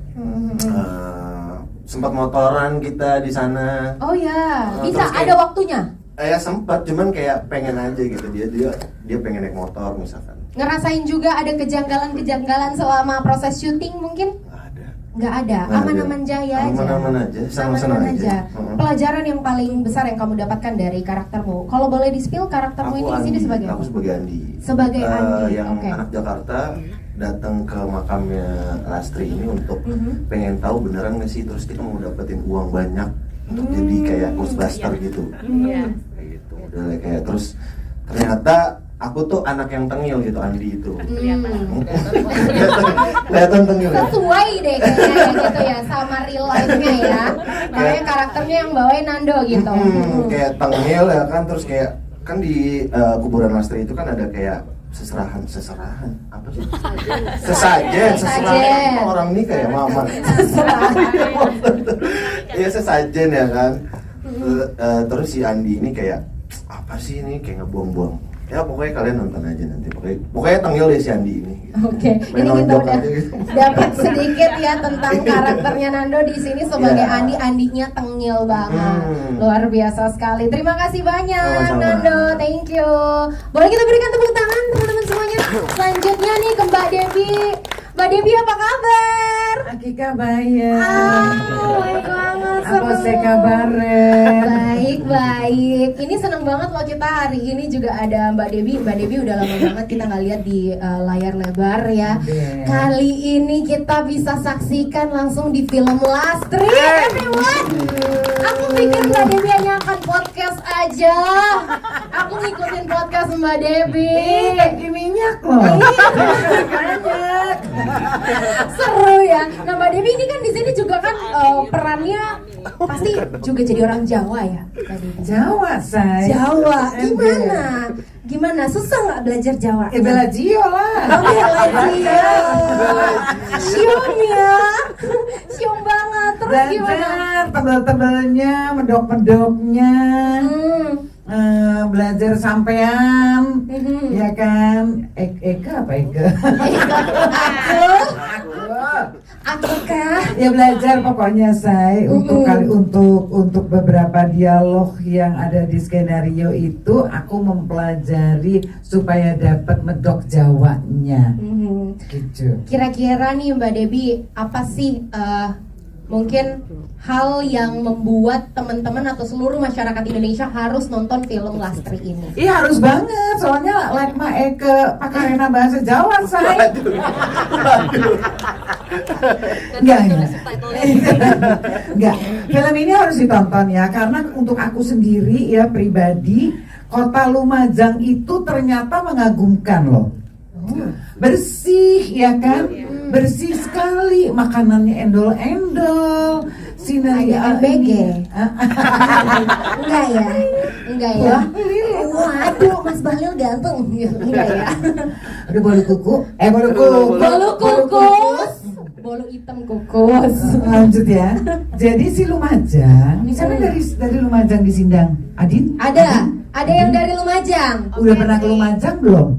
sempat motoran kita di sana. Oh ya, bisa terus kayak- ada waktunya. Ya sempat, cuman kayak pengen aja gitu, dia pengen naik motor misalkan. Ngerasain juga ada kejanggalan-kejanggalan selama proses syuting mungkin? Nggak ada, aman-aman jaya aja. Aman-aman aja, sama-sama Aman-aman aja. Pelajaran yang paling besar yang kamu dapatkan dari karaktermu. Kalau boleh di-spill karaktermu ini di sini sebagai Aku apa? sebagai Andi. Sebagai Andi, Yang oke. anak Jakarta datang ke makamnya Lastri ini untuk pengen tahu beneran nggak sih, terus kita mau dapetin uang banyak untuk jadi kayak Ghostbuster gitu. Kayak gitu. Udah kayak terus ternyata aku tuh anak yang tengil gitu, Andi itu. Kelihatan tengil ya. Sesuai deh kayaknya ya, gitu ya sama real life-nya ya. Makanya karakternya yang bawain Nando gitu. Kayak tengil ya kan, terus kayak kan di kuburan Lastri itu kan ada kayak seserahan apa sih? Sesajen. Orang ini kayak mama. Iya sesajen ya kan. Terus si Andi ini kayak apa sih ini, kayak ngebuang-buang. Ya pokoknya kalian nonton aja nanti. Pokoknya tengil deh si Andi ini. Oke, Main ini kita nonjok udah aja gitu. dapat sedikit ya tentang karakternya Nando di sini sebagai Iya. Andinya tengil banget, luar biasa sekali. Terima kasih banyak Sama-sama. Nando, thank you. Boleh kita berikan tepuk tangan teman-teman semuanya. Selanjutnya nih ke Mbak Devi. Mbak Devi apa kabar? Akika bayar. Baik banget. Apa seru. sih kabar? Baik. Ini seneng banget loh kita hari ini juga ada Mbak Devi. Mbak Devi udah lama banget kita nggak lihat di layar lebar ya. Iya. Kali ini kita bisa saksikan langsung di film Lastri. Everyone. Aku pikir Mbak Devi hanya akan podcast aja. Aku ngikutin podcast Mbak Devi. Kaki minyak loh. Banyak. Seru ya. Nah Mbak Devi ini kan di sini juga kan perannya pasti juga jadi orang Jawa ya, Mbak Devi. Jawa say. Jawa. Gimana? Susah nggak belajar Jawa? Bela Gio lah. Oh, Bela Gio. Siom ya. Siom banget. Terus gimana? Belajar tebel-tebelnya, medok-medoknya. Belajar sampean, ya kan? Eka apa Eka? Aku kah? Ya belajar pokoknya say untuk beberapa dialog yang ada di skenario itu aku mempelajari supaya dapat medok Jawanya. Gitu. Kira-kira nih Mbak Devi, apa sih mungkin hal yang membuat teman-teman atau seluruh masyarakat Indonesia harus nonton film Lastri ini? Iya harus banget, soalnya like Ma Eke pakarena bahasa Jawa say. Enggak. Film ini harus ditonton ya, karena untuk aku sendiri ya pribadi, Kota Lumajang itu ternyata mengagumkan loh. Bersih ya kan, bersih sekali, makanannya endol-endol, sinari BG. Enggak ya? Enggak ya? Waduh, Mas Bahlil ganteng. Enggak ya? Aduh bolu kuku, Bolu kukus. Bolu hitam kukus. Lanjut ya. Jadi si Lumajang, misalnya dari Lumajang di Sindang, Adin? Ada yang dari Lumajang. Udah pernah ke Lumajang belum?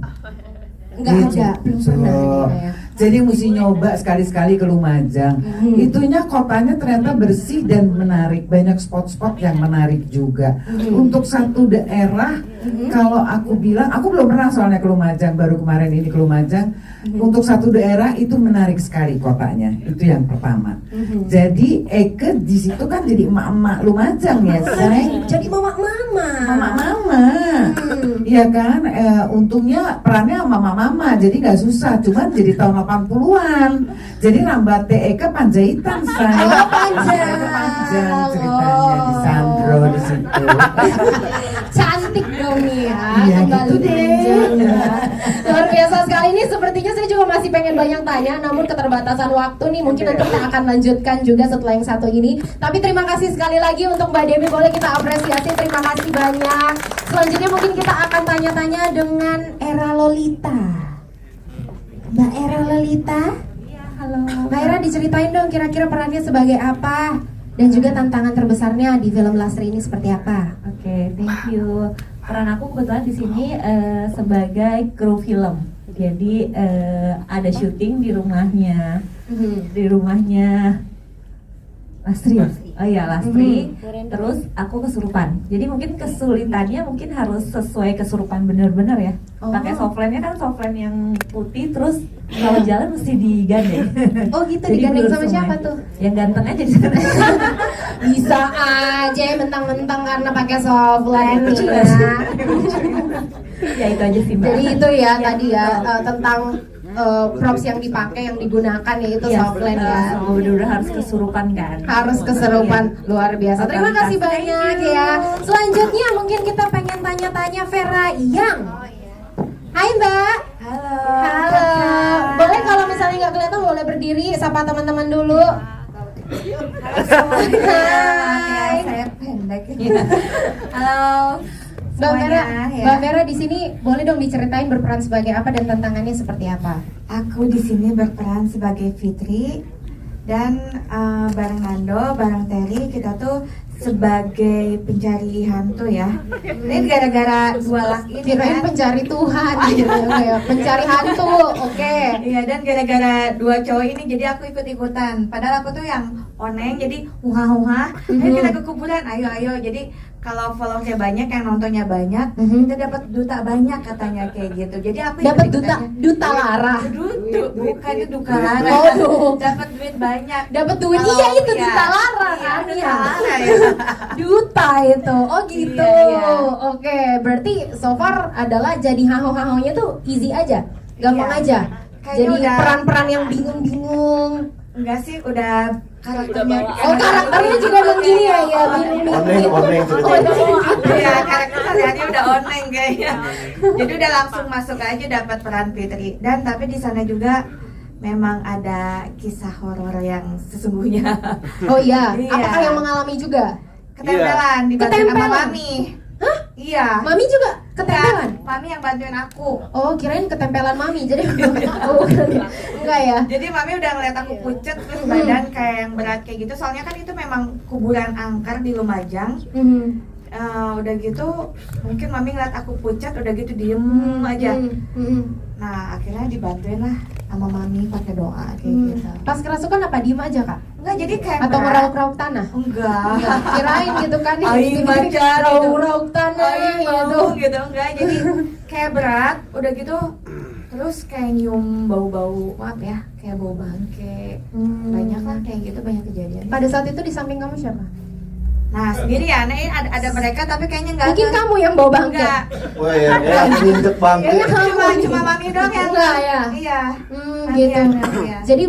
Enggak Gitu. ada, belum pernah ini ya. Jadi mesti nyoba sekali-sekali ke Lumajang. Itunya kotanya ternyata bersih dan menarik, banyak spot-spot yang menarik juga. Untuk satu daerah, kalau aku bilang, aku belum pernah soalnya ke Lumajang, baru kemarin ini ke Lumajang. Untuk satu daerah itu menarik sekali kotanya, itu yang pertama. Jadi Eke di situ kan jadi emak-emak Lumajang ya, say. Jadi mama-mama. Mama-mama, iya kan? Untungnya perannya mama-mama, jadi nggak susah. Cuman jadi tahun 80-an. Jadi Rambate Eka Panjaitan saya. Oh, Panjang. Panjang ceritanya di Sandro di situ. Cantik dong ya. Iya, Kembali gitu deh. Panjang ya. Luar biasa sekali ini. Sepertinya saya juga masih pengen banyak tanya, namun keterbatasan waktu nih. Mungkin nanti kita akan lanjutkan juga setelah yang satu ini. Tapi terima kasih sekali lagi untuk Mbak Debbie, boleh kita apresiasi. Terima kasih banyak. Selanjutnya mungkin kita akan tanya-tanya dengan Era Lolita. Mbak Era Lolita. Iya, halo. Mbak Era, diceritain dong kira-kira perannya sebagai apa dan juga tantangan terbesarnya di film Lastri ini seperti apa? Oke, thank you. Peran aku kebetulan di sini sebagai kru film. Jadi ada syuting di rumahnya, Lastri. Oh iya, Lastri. Terus aku kesurupan. Jadi mungkin kesulitannya mungkin harus sesuai kesurupan bener-bener ya. Pakai softline-nya kan softline yang putih, terus kalau jalan mesti digandeng. Oh gitu, Jadi digandeng blur sama semua. siapa tuh? Yang ganteng aja di sana. Bisa aja mentang-mentang karena pakai softline ya. Ya itu aja sih Mbak. Jadi itu ya tadi ya tentang props yang dipakai, yang digunakan yaitu softline ya. Udah harus kesurupan kan. Harus keserupan luar biasa. Terima kasih Totalitas. banyak ya. Selanjutnya mungkin kita pengen tanya-tanya Vera Yang. Hai Mbak. Halo. Halo. Boleh kalau misalnya nggak kelihatan boleh berdiri, sapa teman-teman dulu. Hai. Saya pendek. Halo. Mbak Vera, semuanya, ya. Mbak Vera di sini boleh dong diceritain berperan sebagai apa dan tantangannya seperti apa? Aku di sini berperan sebagai Fitri dan bareng Nando, bareng Terry kita tuh sebagai pencari hantu ya. Ini gara-gara dua laki ini Kirain kan. pencari Tuhan gitu ya, pencari hantu. Oke. Iya, dan gara-gara dua cowok ini jadi aku ikut-ikutan. Padahal aku tuh yang oneng jadi huha-huha. Dan kita ke kuburan, ayo. Jadi kalau followersnya banyak, yang nontonnya banyak, kita dapat duta banyak katanya kayak gitu. Jadi aku Dapat ikut-ikutannya. duta lara. Bukan itu duta lara. Oh, Dapat duit banyak. dapat duit. Kalau- Iya itu iya. duta lara Iya, kan duta ya. lara ya. Duta itu. Oh gitu. Iya. Oke, berarti so far adalah jadi haho-hahonya tuh easy aja. Gampang Iya. aja. Kayaknya Jadi udah- peran-peran yang bingung-bingung. Enggak sih, udah karakternya. Oh, karakternya juga begini ya, bingung-bingung. Oneng ceritanya. Iya, karakter sehari udah oneng kayaknya. Jadi udah langsung masuk aja dapat peran Fitri. Dan tapi di sana juga memang ada kisah horor yang sesungguhnya. Oh iya, Iya. apakah yang mengalami juga? Ketempelan dibantuin sama Ketempelan? Mami. Hah? Iya. Mami juga ketempelan? Enggak, Mami yang bantuin aku. Oh, kirain ketempelan Mami. Jadi oh, bukan. Enggak ya. Jadi Mami udah ngeliat aku pucet terus badan kayak yang berat kayak gitu. Soalnya kan itu memang kuburan angker di Lumajang. Udah gitu mungkin Mami ngeliat aku pucat, udah gitu diem aja. Nah akhirnya dibantuin lah sama Mami pakai doa kayak gitu. Pas kerasukan apa diem aja kak? Enggak, jadi kayak Atau berat. ngerauk-rauk tanah? Enggak. Kirain gitu kan? Aing baca rauk-rauk tanah gitu. gitu enggak. Jadi kayak berat, udah gitu terus kayak nyium bau-bau, maaf ya, kayak bau bangke. Banyak lah kayak gitu, banyak kejadian. Pada saat itu di samping kamu siapa? Nah sendirian, ini ada mereka tapi kayaknya enggak. Mungkin kamu yang bawa bangke. Enggak. Wah ya, nginjek bangke. Cuma Mami doang yang Enggak ya? Iya. Gitu. Iya. Jadi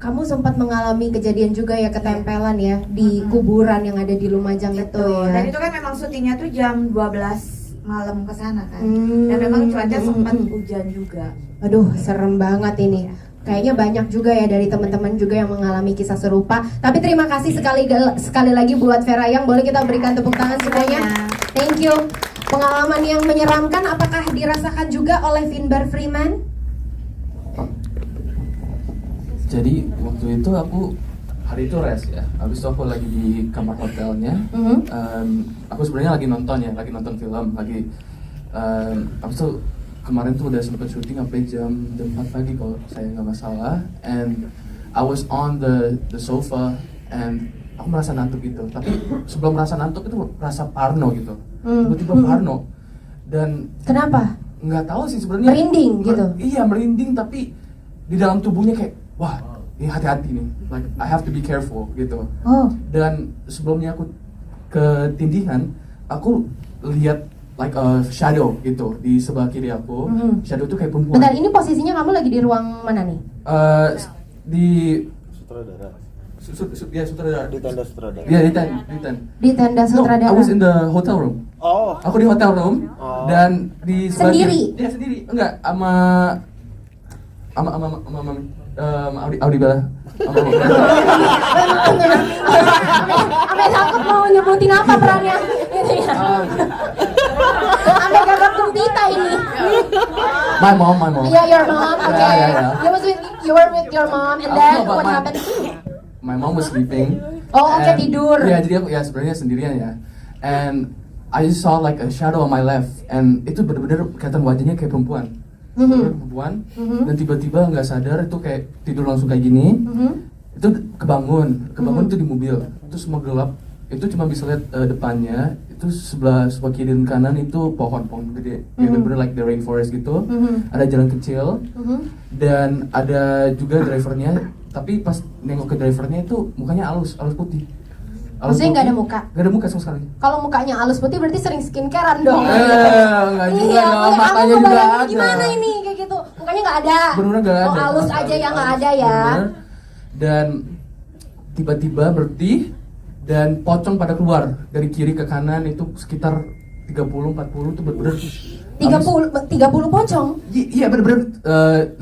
kamu sempat mengalami kejadian juga ya ketempelan ya di kuburan yang ada di Lumajang itu ya. Dan itu kan memang syutingnya tuh jam 12 malam ke sana kan. Dan memang cuaca sempat hujan juga. Aduh, serem banget ini. Kayaknya banyak juga ya dari teman-teman juga yang mengalami kisah serupa. Tapi terima kasih sekali lagi buat Vera Yang. Boleh kita berikan tepuk tangan semuanya. Thank you. Pengalaman yang menyeramkan apakah dirasakan juga oleh Finbar Freeman? Jadi waktu itu aku hari itu rest ya. Habis itu aku lagi di kamar hotelnya. Aku sebenarnya lagi nonton film lagi. Habis itu kemarin tuh udah sempet syuting sampai jam 4 pagi kalau saya nggak masalah. And I was on the sofa and aku merasa ngantuk gitu. Tapi sebelum merasa ngantuk itu merasa parno gitu. Tiba-tiba parno. Dan kenapa? Nggak tahu sih sebenarnya. Merinding gitu. Iya merinding, tapi di dalam tubuhnya kayak wah ini hati-hati nih. Like I have to be careful gitu. Dan sebelumnya aku ketindihan, aku lihat like a shadow gitu di sebelah kiri aku. Shadow itu kayak perempuan. Bentar, ini posisinya kamu lagi di ruang mana nih? Di Sutradara. Ya sutradara. Di tenda sutradara. Iya di tenda. Di tenda No, sutradara. I was in the hotel room. Oh. Aku di hotel room dan di Sendiri? Iya sendiri. Enggak, sama Audi Bella. Sampai takut mau nyebutin apa perannya gitu ya. Sampai gagap tumpita ini. My mom. Yeah, your mom. Okay. Yeah. You were with your mom, and then what happened? My mom was sleeping. Oh, oke, tidur. Iya, jadi aku ya sebenarnya sendirian ya. And I just saw like a shadow on my left, and itu benar-benar kelihatan wajahnya kayak perempuan. Perempuan, dan tiba-tiba nggak sadar itu kayak tidur langsung kayak gini. Itu kebangun itu di mobil. Itu semua gelap. Itu cuma bisa lihat depannya. Itu sebelah kiri dan kanan itu pohon gede, kayak bener-bener like the rainforest gitu. Ada jalan kecil, dan ada juga drivernya. Tapi pas nengok ke drivernya itu mukanya halus putih. Maksudnya nggak ada muka? Nggak ada muka sama sekali. Kalau mukanya halus putih berarti sering skincarean dong. Nggak juga dong, matanya juga ada. Gimana ini kayak gitu? Mukanya nggak ada. Bener-bener nggak ada. Oh, halus aja ya nggak ada ya. Bener. Dan tiba-tiba berhenti dan pocong pada keluar dari kiri ke kanan itu sekitar 30-40 itu bener-bener 30 pocong? Iya bener-bener 15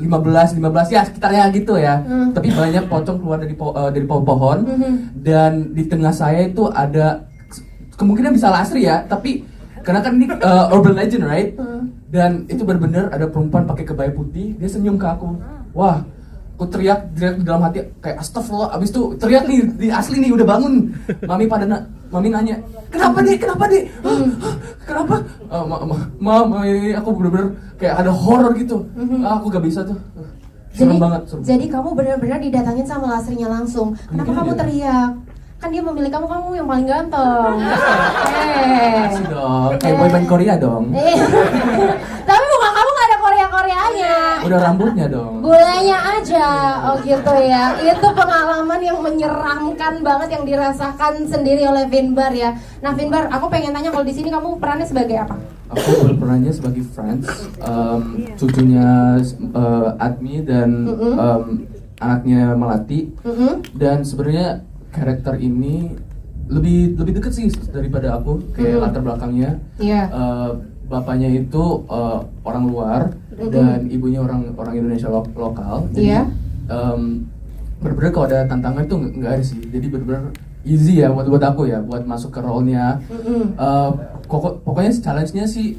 ya sekitarnya gitu ya. Tapi banyak pocong keluar dari pohon. Dan di tengah saya itu ada kemungkinan bisa Lastri ya, tapi karena kan ini urban legend right. Dan itu bener-bener ada perempuan pakai kebaya putih, dia senyum ke aku. Wah, aku teriak di dalam hati kayak astagfirullah. Abis itu teriak nih di asli nih udah bangun. Mami nanya, kenapa dek? Kenapa? Mama ini aku bener-bener kayak ada horor gitu. Aku gak bisa tuh. Serem banget. Jadi kamu benar-benar didatangin sama Lastrinya langsung. Kenapa kamu teriak? Kan dia memilih kamu yang paling ganteng. Kasih dong, kayak boyband Korea dong. Tapi muka kamu gak ada Korea-Koreanya. Udah rambutnya dong. Bulanya aja, oh gitu ya. Itu pengalaman yang menyeramkan banget yang dirasakan sendiri oleh Finbar ya. Nah Finbar, aku pengen tanya kalau di sini kamu perannya sebagai apa? Aku berperannya sebagai Franz, cucunya Admi dan anaknya Melati. Dan sebenarnya karakter ini lebih dekat sih daripada aku kayak latar belakangnya. Bapaknya itu orang luar dan ibunya orang Indonesia lokal. Jadi bener-bener kalau ada tantangan itu nggak ada sih. Jadi bener-bener easy ya buat aku ya buat masuk ke role-nya. Pokoknya challenge-nya sih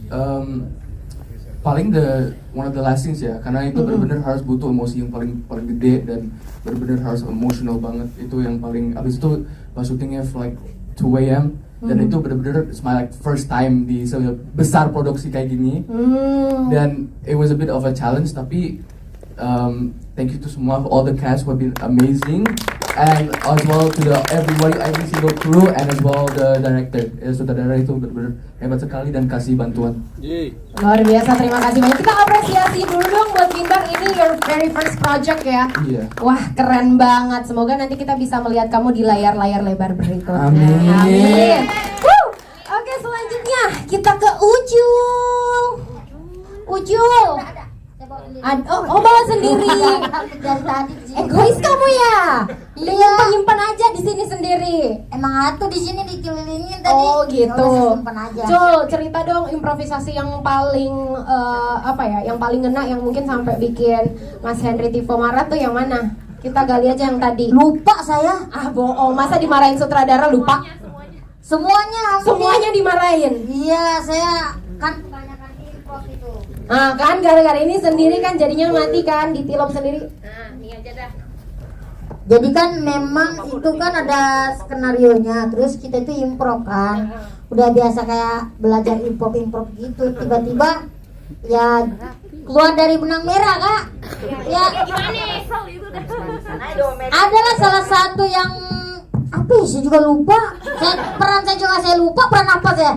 paling one of the last things ya, karena itu benar-benar harus butuh emosi yang paling gede dan benar-benar harus emotional banget. Itu yang paling, abis itu pas syutingnya like 2 AM dan itu benar-benar it's my like first time di besar produksi kayak gini. Dan it was a bit of a challenge, tapi thank you to semua, all the cast who have been amazing, and as well to every single crew, and as well the director. Sutradara itu benar-benar hebat sekali dan kasih bantuan. Luar biasa, terima kasih banyak. Kita apresiasi dulu dong buat Finbar, ini your very first project ya. Wah keren banget, semoga nanti kita bisa melihat kamu di layar-layar lebar berikutnya. Amin. Oke, selanjutnya kita ke Ucul. Bawa sendiri. Egois kamu ya? Nyimpan aja di sini sendiri. Emang atuh di sini dikelilingin tadi. Oh gitu. Simpan aja. Cul, cerita dong improvisasi yang paling yang paling ngena yang mungkin sampai bikin Mas Henry Tivo marah tuh yang mana? Kita gali aja yang tadi. Lupa saya. Bohong, masa dimarahin sutradara lupa? Semuanya dimarahin. Iya, saya kan kebanyakan improv itu. Kan gara-gara ini sendiri kan jadinya mati kan, ditilop sendiri. Nih aja dah. Jadi kan memang itu kan ada skenarionya, terus kita itu improv kan. Udah biasa kayak belajar improv gitu, tiba-tiba ya keluar dari benang merah, Kak. Ya gimana? Adalah salah satu yang apa sih juga lupa. Peran saya lupa, peran apa saya?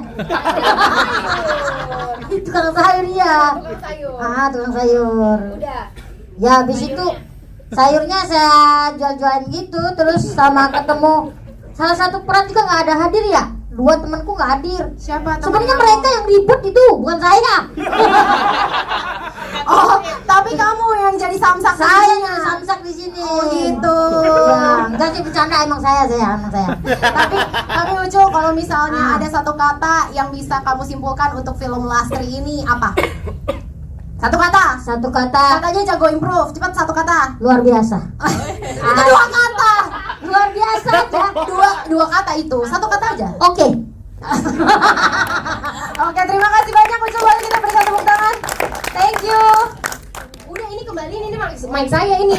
Tukang sayur ya. Tukang sayur. Ya habis itu sayurnya saya jual-jualin gitu, terus sama ketemu salah satu peran juga nggak ada hadir ya. 2 temanku nggak hadir. Siapa? Sebenarnya mereka yang ribut itu, bukan saya. Tapi kamu yang jadi samsak. Saya yang samsak di sini. Oh gitu. Ya, enggak sih bercanda, emang saya. Tapi Ucu, kalau misalnya ada satu kata yang bisa kamu simpulkan untuk film Lastri ini apa? Satu kata. Katanya jago improve. Cepat satu kata. Luar biasa. Itu dua kata. Luar biasa aja. Dua kata itu. Satu kata aja. Oke. Oke, terima kasih banyak Ucu. Boleh kita berikan tepuk tangan. Thank you. Udah, ini kembali ini mic saya ini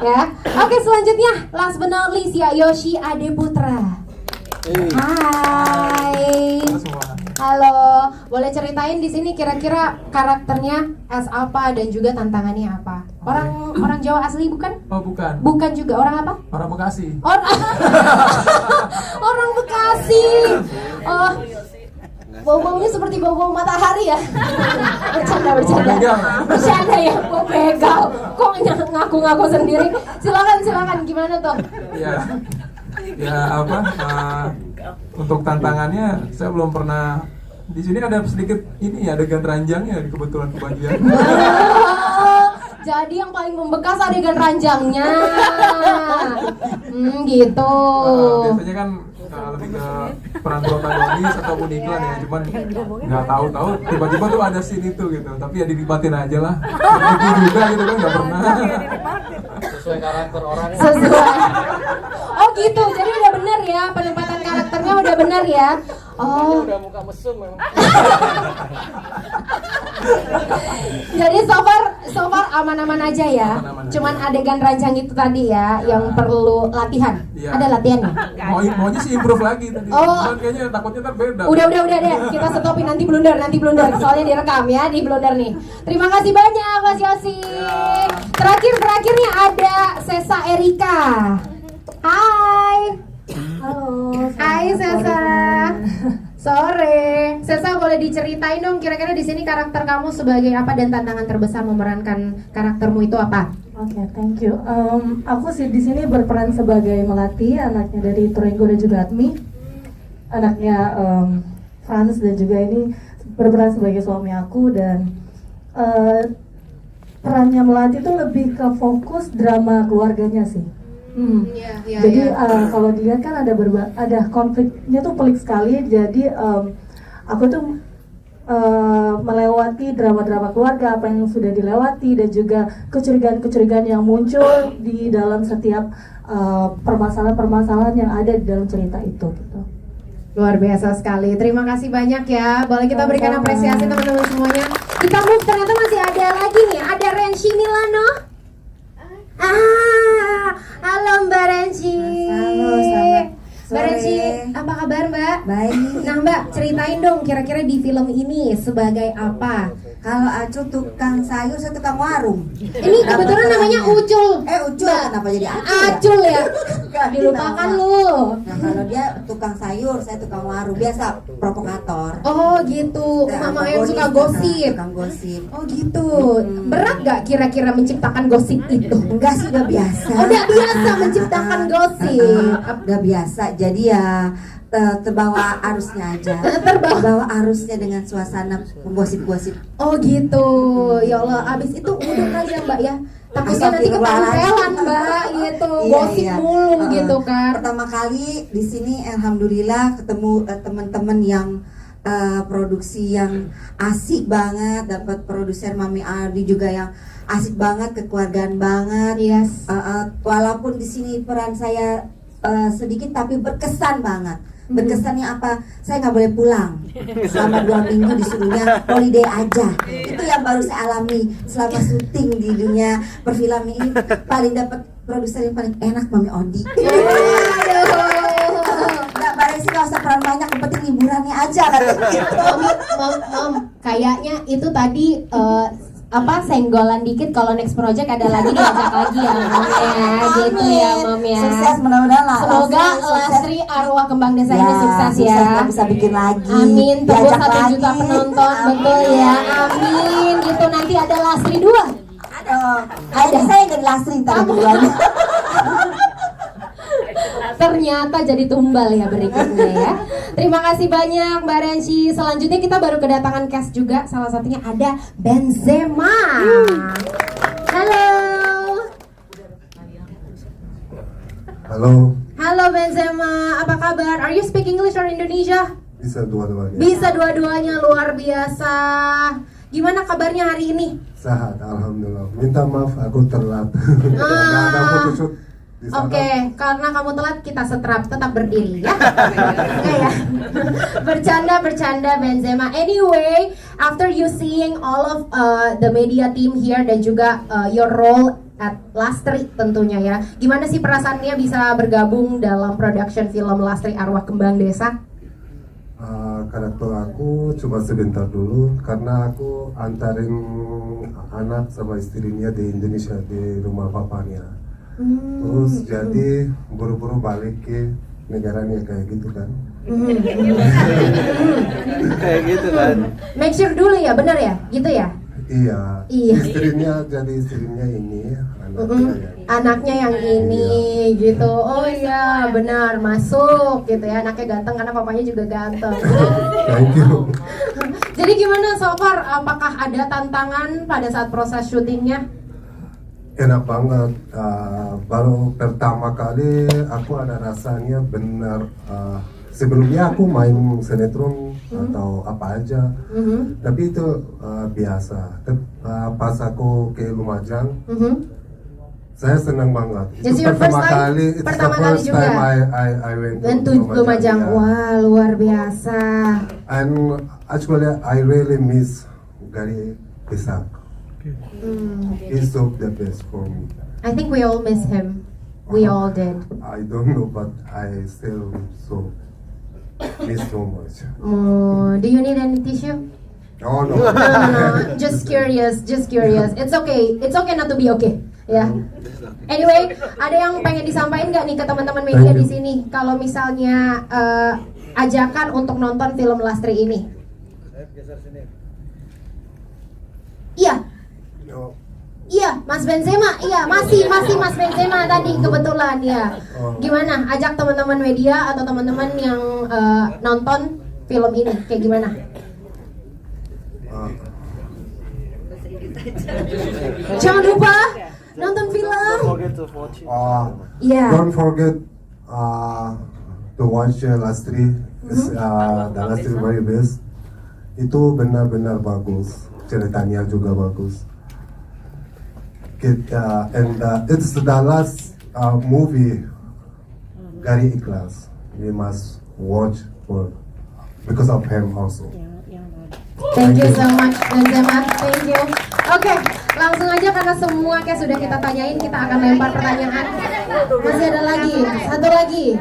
ya. Oke, selanjutnya last but not least ya, Yoshi Ade Putra. Hai. Halo, boleh ceritain di sini kira-kira karakternya as apa dan juga tantangannya apa? Orang Jawa asli bukan? Oh, bukan. Bukan juga, orang apa? Orang Bekasi. Orang Bekasi. Oh, bau-baunya seperti bau-bau matahari ya. Bercanda ya, bau begal. Kok ngaku-ngaku sendiri? Silakan gimana tuh? Ya apa? Untuk tantangannya saya belum pernah. Di sini ada sedikit ini adegan ranjangnya kebetulan kebagian. Jadi yang paling membekas adegan ranjangnya. Gitu. Biasanya kan lebih ke peran protagonis ataupun iklan ya, cuman nggak tahu tiba-tiba tuh ada scene itu gitu, tapi ya dinikmatin aja lah. Itu juga gitu kan nggak pernah. Sesuai karakter orangnya. Oh gitu, jadi udah bener ya penempatan karakternya udah bener ya. Oh. Udah muka mesum memang. Jadi so far aman-aman aja ya. Cuman adegan ranjang itu tadi ya yang perlu latihan. Iya. Ada latihannya. Maunya sih improve lagi tadi. Oh. Cuman kayaknya takutnya ntar beda. Udah deh. Kita stopin nanti blunder. Soalnya direkam ya, di blunder nih. Terima kasih banyak Mas Yosi. Terakhirnya ada Sesa Erika. Hai. Halo. Hai Sesa. Sore. Sesa, boleh diceritain dong kira-kira di sini karakter kamu sebagai apa dan tantangan terbesar memerankan karaktermu itu apa? Oke, thank you. Aku sih di sini berperan sebagai Melati, anaknya dari Turengo dan juga Admi. Anaknya Franz dan juga ini berperan sebagai suami aku dan perannya Melati itu lebih ke fokus drama keluarganya sih. Jadi kalau dilihat kan ada konfliknya tuh pelik sekali. Jadi aku tuh melewati drama-drama keluarga apa yang sudah dilewati dan juga kecurigaan-kecurigaan yang muncul di dalam setiap permasalahan-permasalahan yang ada di dalam cerita itu gitu. Luar biasa sekali. Terima kasih banyak ya. Boleh kita berikan apresiasi teman-teman semuanya. Kita move, ternyata masih ada lagi nih. Ada Renshi Milano. Halo Mbak Renshi. Halo, selamat sore. Mbak Renshi, apa kabar Mbak? Baik. Nah Mbak, ceritain dong kira-kira di film ini sebagai apa? Kalau Acul tukang sayur, saya tukang warung. Ini kebetulan namanya Ucul. Ucul, kenapa jadi Acul? Acul ya? Dilupakan lu. Nah kalau dia tukang sayur, saya tukang warung. Biasa provokator. Oh gitu, mama yang suka gosip. Tukang gosip. Oh gitu. Berat gak kira-kira menciptakan gosip itu? Enggak sih, udah biasa. Oh, udah biasa menciptakan gosip. Udah biasa, jadi ya terbawa arusnya aja. Terbawa arusnya dengan suasana gosip-gosip. Oh gitu. Ya Allah, abis itu udah aja Mbak ya. Takutnya nanti ketampelan Mbak gitu, gosip mulu gitu kan. Pertama kali di sini alhamdulillah ketemu teman-teman yang produksi yang asik banget, dapat produser Mami Aldi juga yang asik banget, kekeluargaan banget. Yes. Walaupun di sini peran saya sedikit tapi berkesan banget. Berkesannya apa? Saya nggak boleh pulang selama 2 minggu, disuruhnya holiday aja. Itu yang baru saya alami selama syuting di dunia perfilman ini. Paling dapat produser yang paling enak Mami Ondi. Nggak bareng sih, nggak usah peran banyak, yang penting liburannya aja katanya gitu. Mom, kayaknya itu tadi senggolan dikit, kalau next project ada lagi diajak lagi ya Mom ya. Gitu ya Mom ya. Sukses mudah-mudahan lah. Semoga Lastri arwah kembang desa ini sukses ya. Bisa bikin lagi. Amin. Tembus 1 juta lagi. penonton. Betul ya. Amin. Gitu, nanti ada Lastri 2. Aduh, kayaknya saya jadi Lastri ntar keduanya. Ternyata jadi tumbal ya berikutnya ya. Terima kasih banyak Mbak Renshi. Selanjutnya kita baru kedatangan cast juga. Salah satunya ada Benzema. Halo. Halo. Halo Benzema, apa kabar? Are you speak English or Indonesia? Bisa dua-duanya. Bisa dua-duanya, luar biasa. Gimana kabarnya hari ini? Sehat, alhamdulillah. Minta maaf aku telat. Nggak ada photoshoot di sana. Oke, karena kamu telat kita setrap, tetap berdiri ya. Enggak ya? Bercanda Benzema. Anyway, after you seeing all of the media team here dan juga your role at Lastri tentunya ya. Gimana sih perasaannya bisa bergabung dalam production film Lastri Arwah Kembang Desa? Karakter aku cuma sebentar dulu karena aku antarin anak sama istrinya di Indonesia di rumah papanya. Terus jadi buru-buru balik ke negaranya kayak gitu kan. Kayak gitu kan. Make sure dulu ya, benar ya? Gitu ya? Iya. Istrinya jadi istrinya ini, anaknya yang ini gitu. Oh iya, benar, masuk gitu ya. Anaknya ganteng karena papanya juga ganteng. Thank you. Jadi gimana so far? Apakah ada tantangan pada saat proses syutingnya? Enak banget. Baru pertama kali aku ada rasanya benar. Sebelumnya aku main sinetron atau apa aja, tapi itu biasa. Pas aku ke Lumajang, saya senang banget. Itu pertama kali, it's the first time I went to Lumajang. Wah, luar biasa. And actually I really miss Gari Pisak. He's so the best for me. I think we all miss him. We all did. I don't know, but I still miss so much. Do you need any tissue? Oh no. No. Just curious. It's okay not to be okay. Ya. Anyway, ada yang pengen disampaikan nggak nih ke teman-teman media di sini? Kalau misalnya ajakan untuk nonton film Lastri ini? Iya. Iya, Mas Benzema. Iya, masih Mas Benzema tadi kebetulan ya. Gimana? Ajak teman-teman media atau teman-teman yang nonton film ini kayak gimana? Jangan lupa nonton film. Don't forget to watch Lastri. The Lastri very best. Itu benar-benar bagus. Ceritanya juga bagus. It's the last movie Gari Ikhlas. We must watch because of him also. Thank you so much Benzema. Thank you. Oke, langsung aja karena semua kayak sudah kita tanyain, kita akan lempar pertanyaan. Masih ada lagi, satu lagi.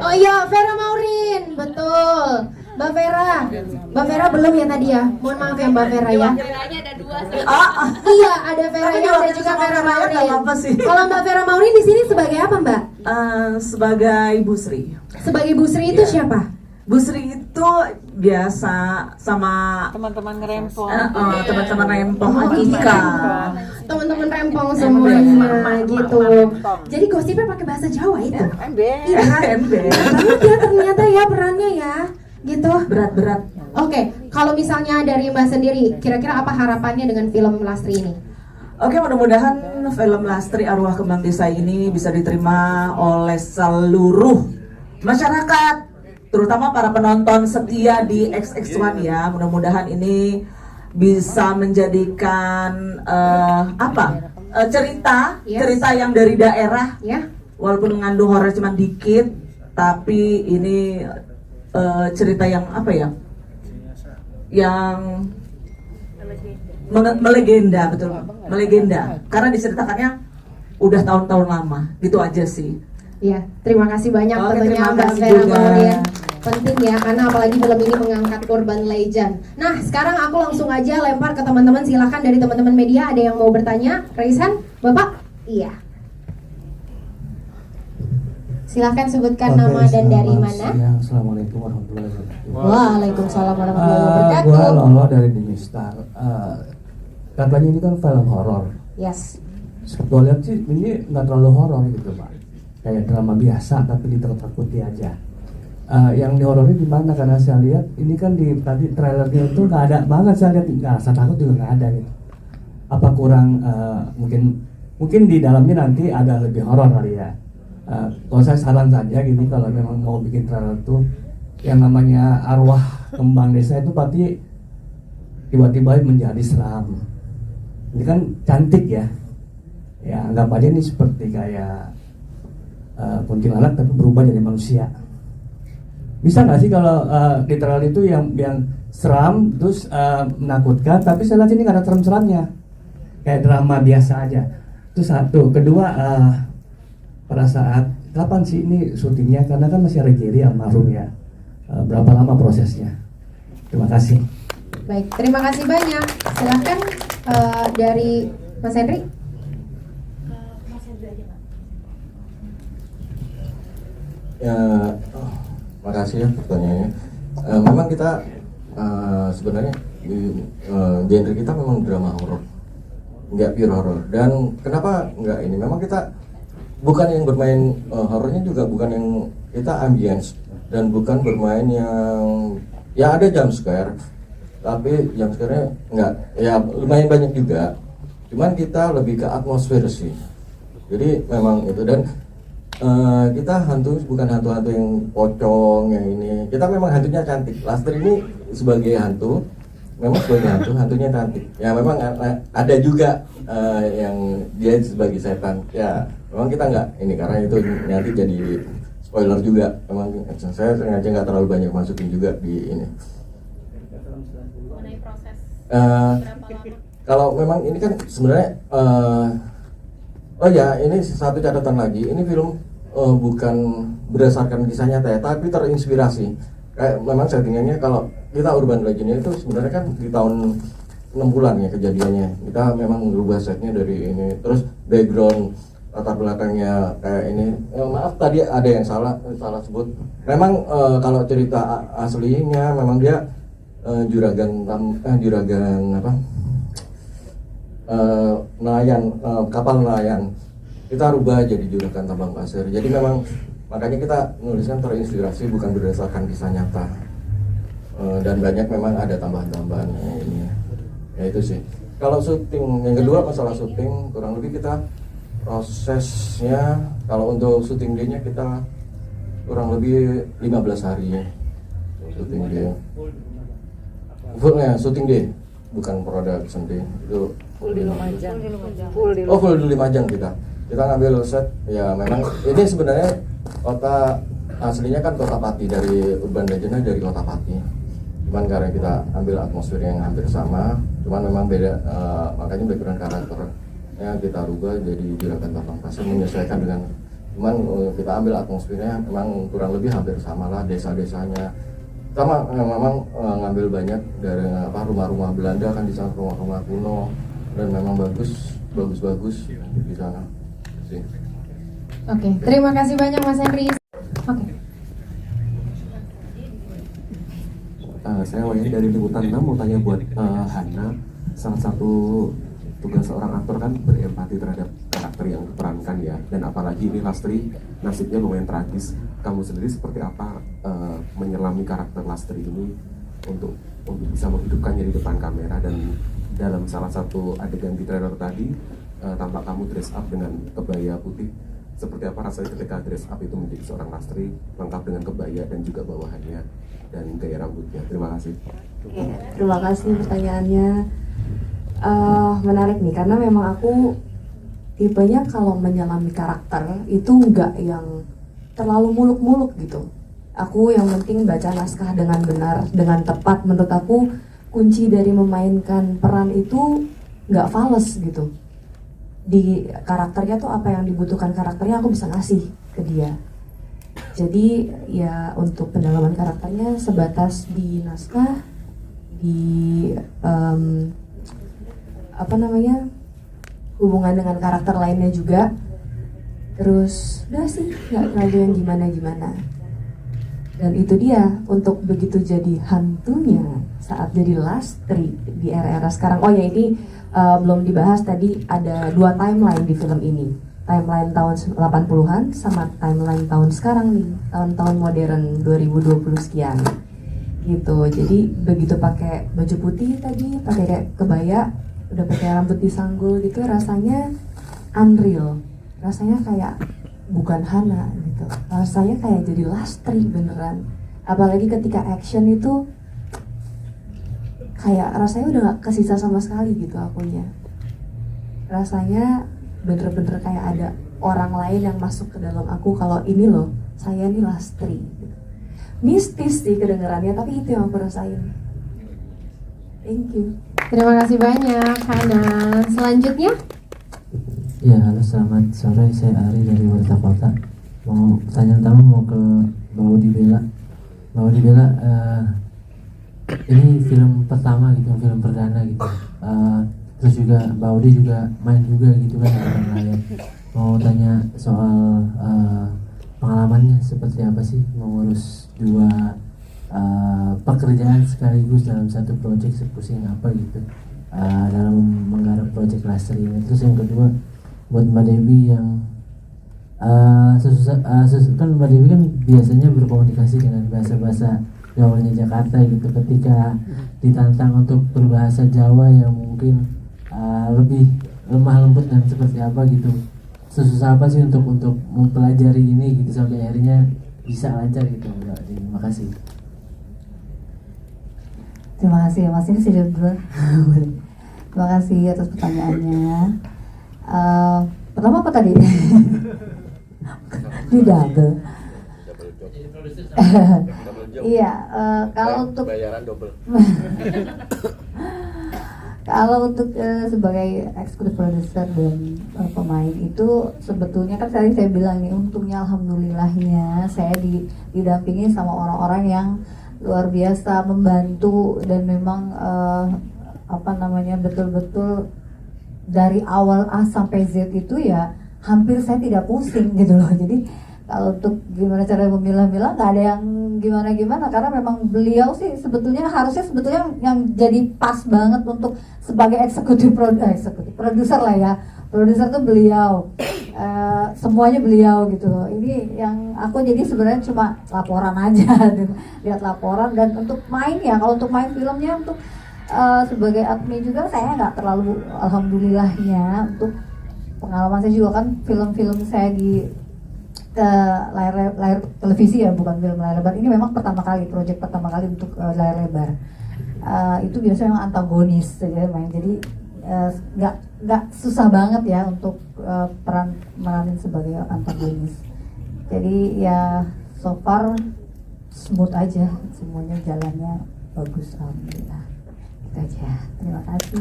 Oh iya, Vera Maurin, betul. Mbak Vera belum ya tadi ya. Mohon maaf ya Mbak Vera ya. Iya, ada Vera yang dan juga Vera Maurin. Kalau Mbak Vera Maurin di sini sebagai apa Mbak? Sebagai Bu Sri. Sebagai Bu Sri itu siapa? Bu Sri itu biasa sama teman-teman rempong. Teman-teman rempong Akika. Teman-teman rempong semuanya gitu. Jadi gosipnya pakai bahasa Jawa itu. Iya, banget ya ternyata ya perannya ya. Gitu. Berat. Oke, kalau misalnya dari Mbak sendiri, kira-kira apa harapannya dengan film Lastri ini? Oke, mudah-mudahan film Lastri Arwah Kembang Desa ini bisa diterima oleh seluruh masyarakat, terutama para penonton setia di XX1 ya. Mudah-mudahan ini bisa menjadikan cerita yang dari daerah, walaupun mengandung horor cuma dikit, tapi ini cerita yang yang melegenda, betul, melegenda, karena diceritakannya udah tahun-tahun lama, gitu aja sih. Iya, terima kasih banyak tentunya Mbak kasih Vera juga. Maurin. Penting ya, karena apalagi film ini mengangkat urban legend. Nah, sekarang aku langsung aja lempar ke teman-teman. Silakan dari teman-teman media, ada yang mau bertanya? Raise hand, Bapak? Iya. Silakan sebutkan nama dan dari mana. Assalamualaikum warahmatullahi wabarakatuh. Waalaikumsalam warahmatullahi wabarakatuh. Gua Lolo dari Dinistar. Katanya ini kan film horor. Yes. Gue lihat sih ini nggak terlalu horor gitu Pak. Kayak drama biasa tapi ditakut-takuti aja. Yang dihorori di mana? Karena saya lihat ini kan di tadi trailernya itu nggak ada banget, saya lihat nggak rasa takut juga nggak ada gitu. Apa kurang mungkin di dalamnya nanti ada lebih horor kali ya? Kalau saya saran saja gini, kalau memang mau bikin trailer tuh yang namanya arwah kembang desa itu pasti tiba-tiba menjadi seram. Ini kan cantik ya, ya anggap aja ini seperti kayak kuntilanak tapi berubah jadi manusia. Bisa nggak sih kalau di trailer itu yang seram terus menakutkan, tapi saya lihat ini nggak ada seram-seramnya, kayak drama biasa aja. Itu satu. Kedua, pada saat kapan sih ini syutingnya? Karena kan masih ada Gary almarhum ya. Berapa lama prosesnya? Terima kasih. Baik, terima kasih banyak. Silahkan dari Mas Henry. Ya, makasih ya pertanyaannya. Memang kita sebenarnya genre kita memang drama horor, nggak pure horor. Dan kenapa nggak ini? Memang kita bukan yang bermain horornya juga bukan yang kita ambience dan bukan bermain yang ya ada jump scare, tapi jump scare-nya nggak, ya lumayan banyak juga. Cuman kita lebih ke atmosfer sih. Jadi memang itu, dan kita hantu bukan hantu-hantu yang pocong yang ini. Kita memang hantunya cantik. Lastri ini sebagai hantu, memang sebagai hantu, hantunya cantik. Ya memang ada juga yang dia sebagai setan. Ya memang kita nggak ini, karena itu nanti jadi spoiler juga. Memang saya sengaja nggak terlalu banyak masukin juga di ini. Kalau memang ini kan sebenarnya oh ya, ini satu catatan lagi. Ini film bukan berdasarkan kisah nyata ya, tapi terinspirasi. Kayak memang settingannya kalau kita urban legendnya itu sebenarnya kan di tahun 60-an ya kejadiannya. Kita memang merubah setnya dari ini. Terus background latar belakangnya kayak ini. Maaf tadi ada yang salah sebut. Memang kalau cerita aslinya memang dia juragan nelayan, kapal nelayan. Kita rubah jadi juragan tambang pasir. Jadi memang makanya kita nuliskan terinspirasi, bukan berdasarkan kisah nyata. Dan banyak memang ada tambahan-tambahan ini. Ya itu sih. Kalau syuting, yang kedua masalah syuting, kurang lebih kita prosesnya, kalau untuk syuting day-nya kita kurang lebih 15 hari ya. Syuting day. Fullnya syuting day, bukan production day. Itu Full di Lumajang. Full di Lumajang kita ngambil set ya. Memang ini sebenarnya kota aslinya kan Kota Pati, dari urban legendnya dari Kota Pati. Cuman karena kita ambil atmosfer yang hampir sama, cuman memang beda, makanya background karakternya kita rubah jadi juragan tambang pasir, menyesuaikan dengan, cuman kita ambil atmosfernya memang kurang lebih hampir sama lah, desa-desanya sama. Memang ngambil banyak dari rumah-rumah Belanda kan di sana, rumah-rumah kuno, dan memang bagus di sana. Oke, terima kasih banyak Mas Henry. Oke. Saya Wayne dari Liputan 6 mau tanya buat Hana. Salah satu tugas seorang aktor kan berempati terhadap karakter yang diperankan ya, dan apalagi ini Lastri nasibnya lumayan tragis. Kamu sendiri seperti apa menyelami karakter Lastri ini untuk bisa menghidupkannya di depan kamera? Dan dalam salah satu adegan di trailer tadi tampak kamu dress up dengan kebaya putih. Seperti apa rasanya ketika dress up itu menjadi seorang Lastri lengkap dengan kebaya dan juga bawahannya dan gaya rambutnya? Terima kasih. Terima kasih pertanyaannya. Menarik nih, karena memang aku tipenya kalau menyelami karakter itu enggak yang terlalu muluk-muluk gitu. Aku yang penting baca naskah dengan benar, dengan tepat. Menurut aku kunci dari memainkan peran itu nggak fals gitu. Di karakternya tuh apa yang dibutuhkan karakternya aku bisa ngasih ke dia. Jadi ya untuk pendalaman karakternya sebatas di naskah, di hubungan dengan karakter lainnya juga. Terus udah sih nggak terlalu yang gimana-gimana. Dan itu dia, untuk begitu jadi hantunya saat jadi Lastri di era-era sekarang. Oh ya, ini belum dibahas tadi, ada 2 timeline di film ini. Timeline tahun 80-an sama timeline tahun sekarang nih, tahun-tahun modern 2020 sekian. Gitu. Jadi begitu pakai baju putih tadi, pakai kayak kebaya, udah pakai rambut disanggul gitu, rasanya unreal. Rasanya kayak bukan Hana gitu. Rasanya kayak jadi Lastri beneran. Apalagi ketika action itu kayak rasanya udah gak kesisa sama sekali gitu akunya. Rasanya bener-bener kayak ada orang lain yang masuk ke dalam aku kalau ini loh, saya nih Lastri gitu. Mistis sih kedengarannya, tapi itu yang aku rasain. Thank you. Terima kasih banyak Hana. Selanjutnya Ya, halo, selamat sore. Saya Ari dari Warta Kota. Mau pertanyaan pertama mau ke Mbak Udi Bella. Mbak Udi Bella, ini film pertama gitu, film perdana gitu. Terus juga Mbak Udi juga main juga gitu kan dalam layar. Mau tanya soal pengalamannya seperti apa sih mengurus dua pekerjaan sekaligus dalam satu proyek, sepusing apa gitu dalam menggarap proyek Lastri ini. Terus yang kedua buat Mbak Dewi yang kan Mbak Dewi kan biasanya berkomunikasi dengan bahasa-bahasa gaulnya Jakarta gitu, ketika ditantang untuk berbahasa Jawa yang mungkin lebih lemah lembut dan seperti apa gitu, susah apa sih untuk mempelajari ini gitu sampai akhirnya bisa lancar gitu Mbak Dewi? Terima kasih. Terima kasih Mas, ini sih dulu. Terima kasih atas pertanyaannya. Pertama apa tadi? Di double. Iya, kalau untuk bayaran double. Kalau untuk sebagai eksekutif produser dan pemain itu sebetulnya kan tadi saya bilang nih, untungnya alhamdulillahnya saya didampingi sama orang-orang yang luar biasa membantu dan memang betul-betul dari awal A sampai Z itu ya hampir saya tidak pusing gitu loh. Jadi kalau untuk gimana cara memilah-milah nggak ada yang gimana-gimana, karena memang beliau sih sebetulnya yang jadi pas banget untuk sebagai eksekutif produser lah ya. Produser tuh beliau, semuanya beliau gitu. Ini yang aku jadi sebenarnya cuma laporan aja, lihat laporan. Dan untuk main ya, kalau untuk main filmnya untuk sebagai admin juga saya nggak terlalu, alhamdulillahnya untuk pengalaman saya juga kan film-film saya di layar televisi ya, bukan film layar lebar. Ini memang proyek pertama kali untuk layar lebar. Itu biasanya memang antagonis ya main, jadi nggak susah banget ya untuk meranin sebagai antagonis. Jadi ya so far smooth aja, semuanya jalannya bagus, alhamdulillah. Itu aja. Terima kasih.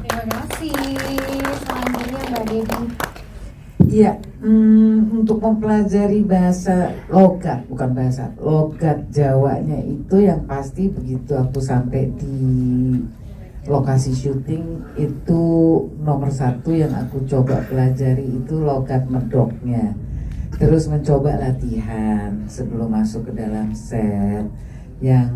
terima kasih. Selanjutnya Mbak Dewi. Iya, untuk mempelajari logat Jawanya itu yang pasti begitu aku sampai di lokasi syuting itu nomor satu yang aku coba pelajari itu logat medoknya. Terus mencoba latihan sebelum masuk ke dalam set yang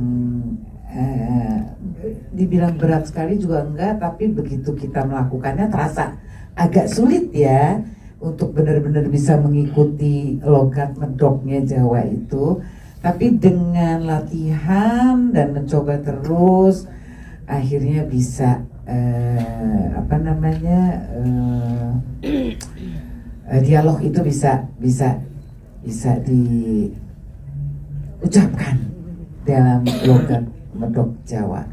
dibilang berat sekali juga enggak, tapi begitu kita melakukannya terasa agak sulit ya untuk benar-benar bisa mengikuti logat medoknya Jawa itu. Tapi dengan latihan dan mencoba terus akhirnya bisa dialog itu bisa diucapkan dalam logat medok Jawa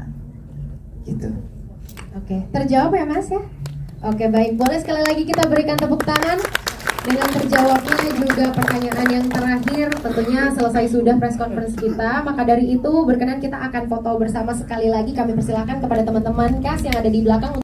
gitu. Oke, terjawab ya Mas ya? Oke, baik. Boleh sekali lagi kita berikan tepuk tangan dengan terjawabnya juga pertanyaan yang terakhir. Tentunya selesai sudah press conference kita. Maka dari itu berkenan kita akan foto bersama sekali lagi. Kami persilakan kepada teman-teman cast yang ada di belakang.